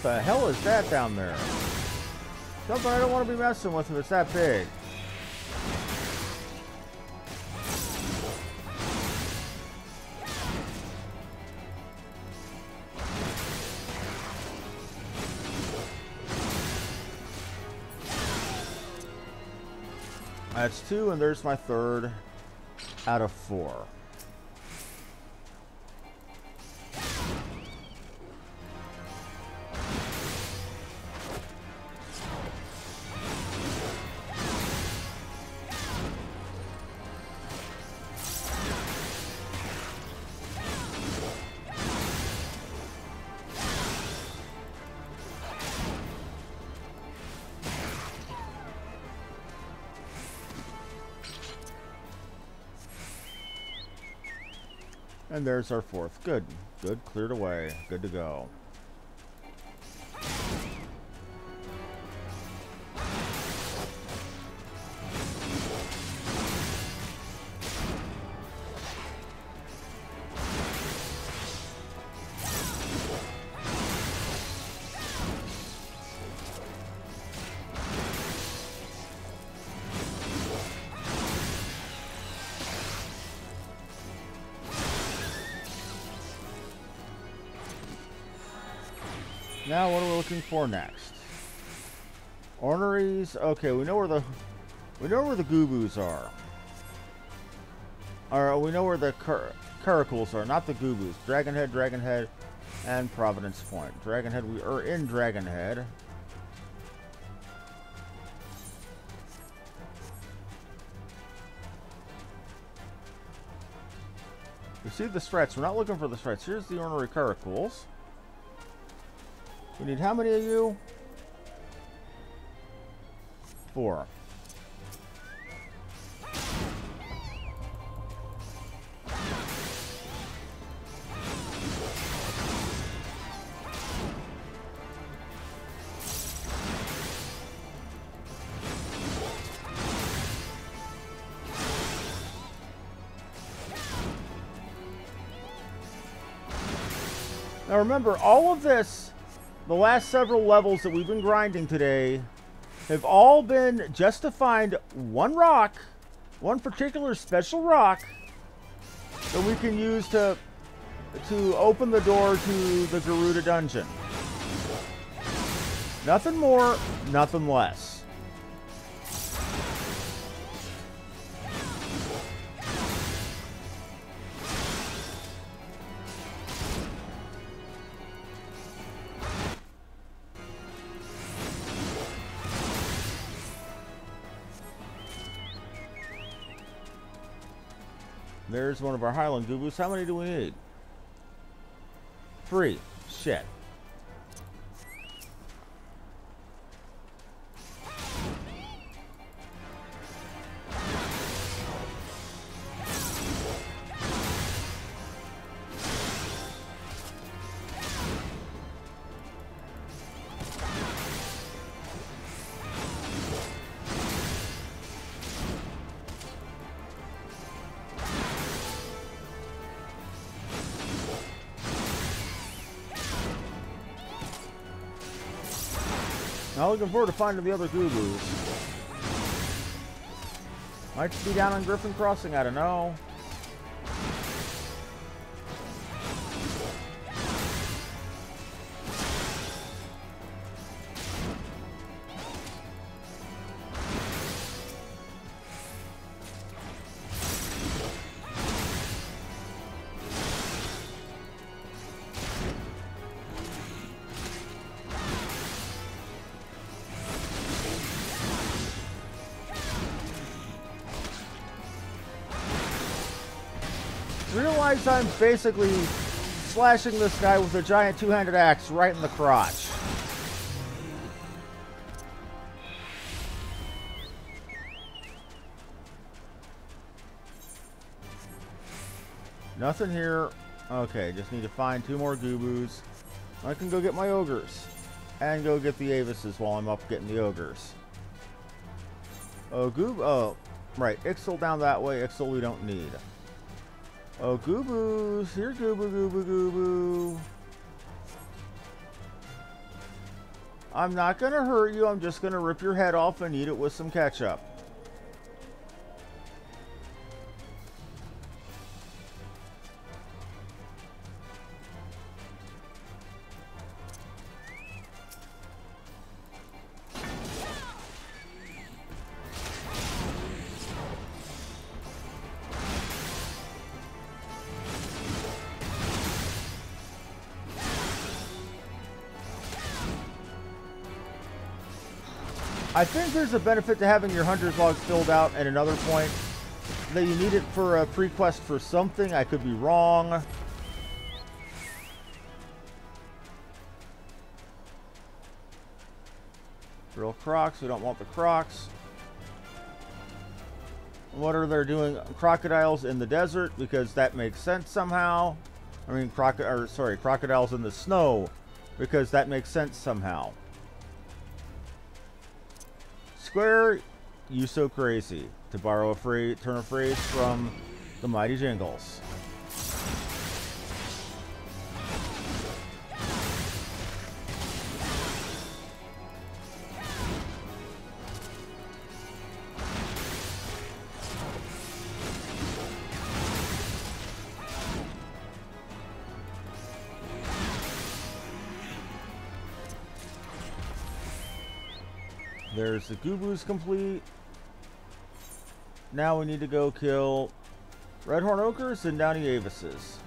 What the hell is that down there? Something I don't want to be messing with if it's that big. That's 2, and there's my 3rd out of 4. And there's our 4th. Good. Good. Cleared away. Good to go. Now, what are we looking for next? Orneries. Okay, we know where the gooboos are. Or we know where the caracals are, not the gooboos. Dragonhead, and Providence Point. Dragonhead. We are in Dragonhead. We see the threats. We're not looking for the threats. Here's the ornery caracals. We need how many of you? 4. Now remember, all of this, the last several levels that we've been grinding today, have all been just to find one rock, one particular special rock, that we can use to open the door to the Garuda dungeon. Nothing more, nothing less. There's one of our Highland Gooboots. How many do we need? 3. Shit. Not looking forward to finding the other Gubus. Might be down on Griffin Crossing, I don't know. Realize I'm basically slashing this guy with a giant two-handed axe right in the crotch. Nothing here. Okay, just need to find 2 more Gubus. I can go get my ogres. And go get the Avises while I'm up getting the ogres. Oh, oh, right. Ixal down that way. Ixal we don't need. Oh, Gubus. Here, Gubu, Gubu, Gubu. I'm not going to hurt you. I'm just going to rip your head off and eat it with some ketchup. I think there's a benefit to having your hunter's log filled out at another point. That you need it for a pre-quest for something. I could be wrong. Real crocs. We don't want the crocs. What are they doing? Crocodiles in the desert, because that makes sense somehow. I mean, crocodiles in the snow, because that makes sense somehow. Square, you so crazy, to borrow a turn of phrase from the Mighty Jingles. There's the Gubus complete. Now we need to go kill Redhorn Ogres and Downy Avises.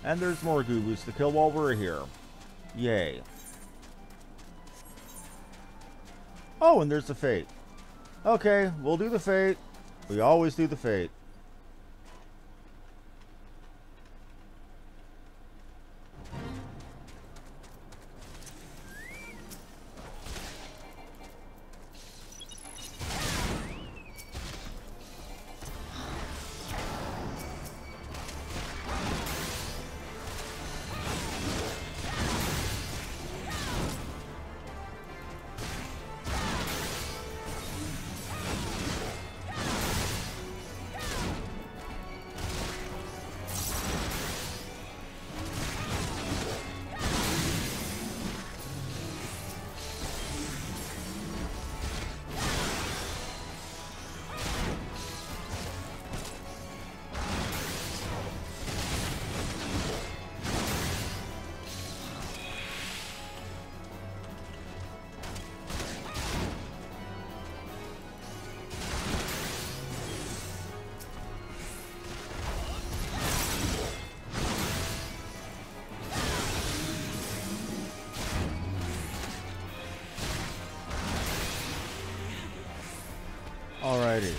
And there's more Gubus to kill while we're here. Yay. Oh, and there's the Fate. Okay, we'll do the Fate. We always do the Fate. Alrighty.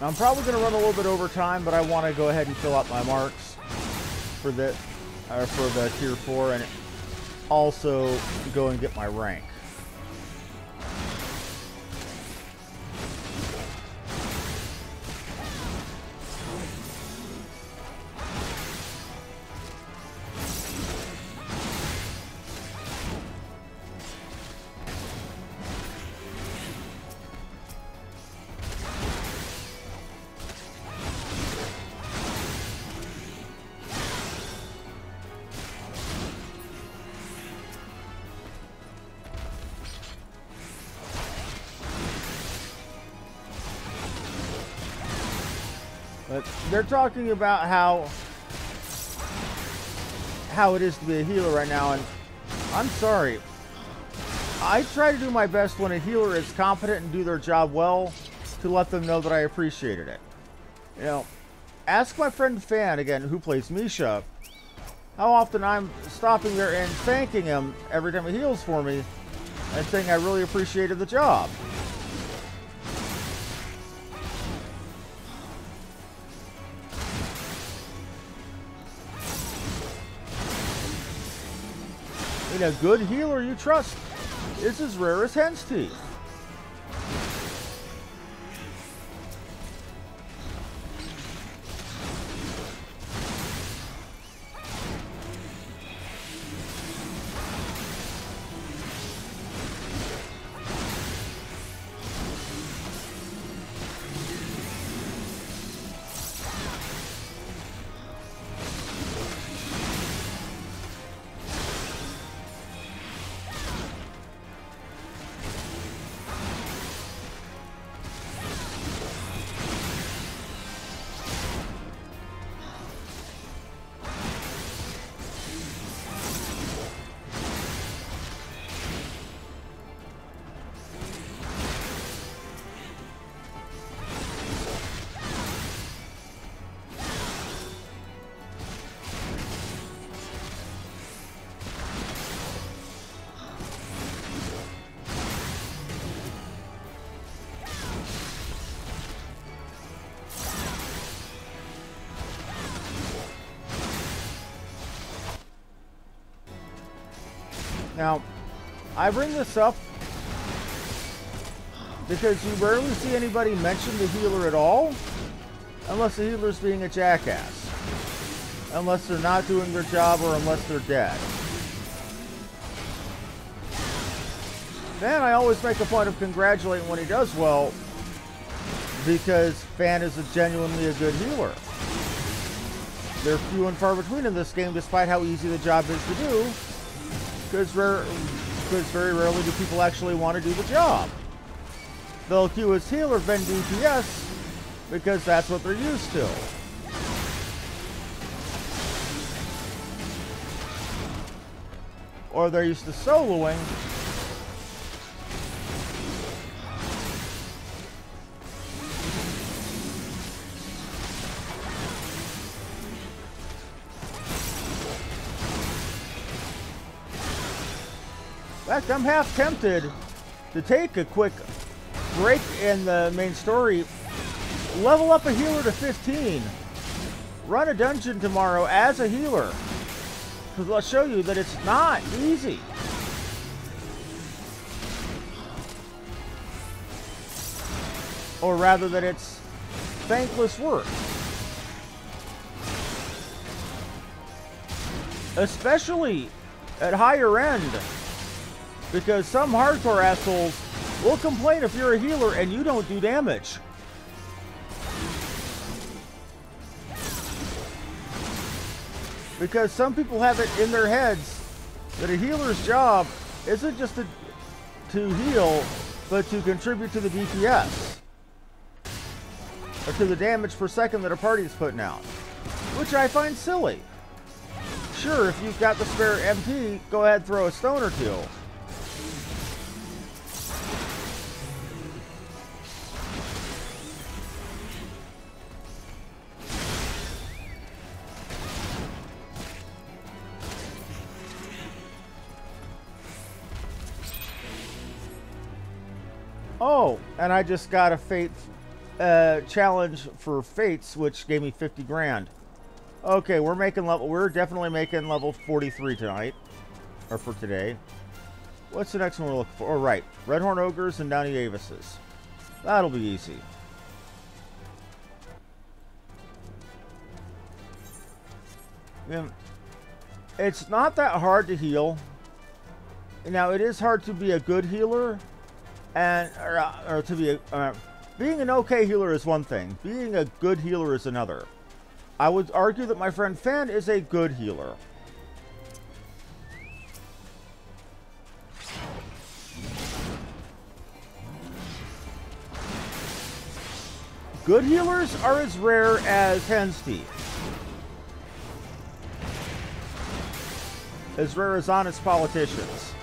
I'm probably going to run a little bit over time, but I want to go ahead and fill out my marks for the tier 4 and also go and get my rank. But they're talking about how it is to be a healer right now, and I'm sorry. I try to do my best when a healer is competent and do their job well to let them know that I appreciated it. You know, ask my friend Fan, again, who plays Misha, how often I'm stopping there and thanking him every time he heals for me and saying I really appreciated the job. And a good healer you trust is as rare as hen's teeth. Now, I bring this up because you rarely see anybody mention the healer at all, unless the healer's being a jackass. Unless they're not doing their job or unless they're dead. Then I always make a point of congratulating when he does well, because Fan is genuinely a good healer. They're few and far between in this game, despite how easy the job is to do. Because very rarely do people actually want to do the job. They'll queue as healer, then DPS, because that's what they're used to. Or they're used to soloing. In fact, I'm half tempted to take a quick break in the main story, level up a healer to 15, run a dungeon tomorrow as a healer, because I'll show you that it's not easy. Or rather that it's thankless work. Especially at higher end. Because some hardcore assholes will complain if you're a healer and you don't do damage. Because some people have it in their heads that a healer's job isn't just to heal, but to contribute to the DPS. Or to the damage per second that a party is putting out. Which I find silly. Sure, if you've got the spare MP, go ahead and throw a stone or two. Oh, and I just got a Fate challenge for Fates, which gave me 50 grand. Okay, we're definitely making level 43 tonight, or for today. What's the next one we're looking for? Oh, right, Redhorn Ogres and Downy Avises. That'll be easy. It's not that hard to heal. Now, it is hard to be a good healer. And being an okay healer is one thing. Being a good healer is another. I would argue that my friend Fan is a good healer. Good healers are as rare as hen's teeth. As rare as honest politicians.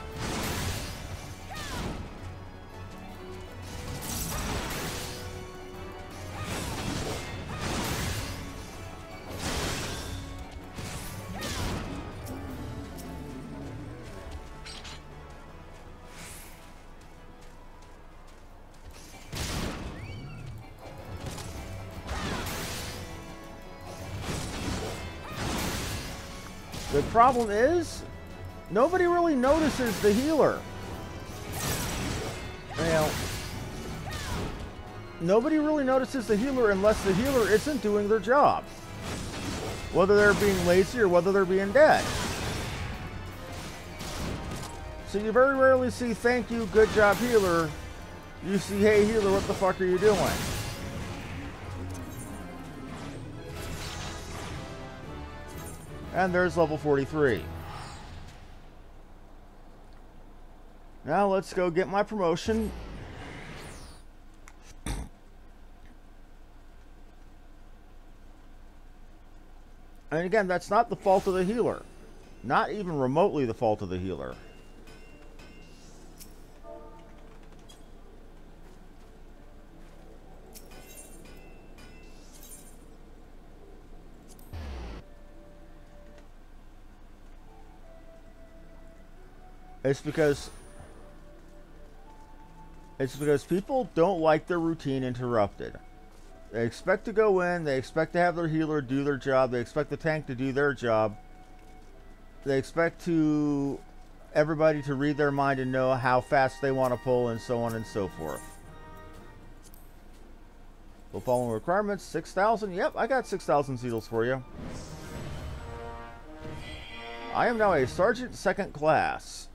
The problem is, nobody really notices the healer. Well, nobody really notices the healer unless the healer isn't doing their job. Whether they're being lazy or whether they're being dead. So you very rarely see, thank you, good job, healer. You see, hey, healer, what the fuck are you doing? And there's level 43. Now let's go get my promotion. And again, that's not the fault of the healer. Not even remotely the fault of the healer. It's because people don't like their routine interrupted. They expect to go in, they expect to have their healer do their job, they expect the tank to do their job. They expect everybody to read their mind and know how fast they want to pull, and so on and so forth. The following requirements, 6,000. Yep, I got 6,000 Zealots for you. I am now a Sergeant 2nd class.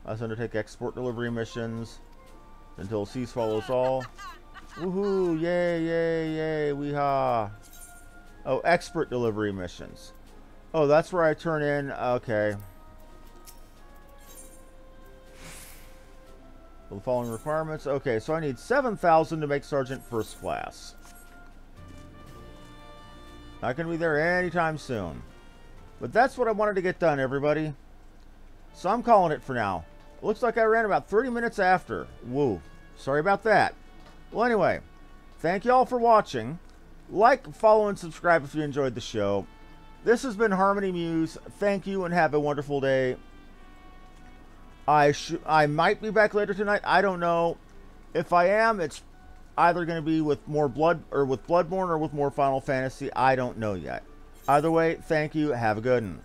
Let's undertake export delivery missions until cease follows all. Woohoo! Yay! Yay! Yay! Weehaw! Oh, expert delivery missions. Oh, that's where I turn in. Okay. The following requirements. Okay, so I need 7,000 to make Sergeant 1st class. Not gonna be there anytime soon. But that's what I wanted to get done, everybody. So I'm calling it for now. Looks like I ran about 30 minutes after. Woo. Sorry about that. Well, anyway, thank you all for watching. Like, follow, and subscribe if you enjoyed the show. This has been Harmony Muse. Thank you and have a wonderful day. I might be back later tonight. I don't know. If I am, it's either going to be with more Bloodborne or with more Final Fantasy. I don't know yet. Either way, thank you. Have a good one.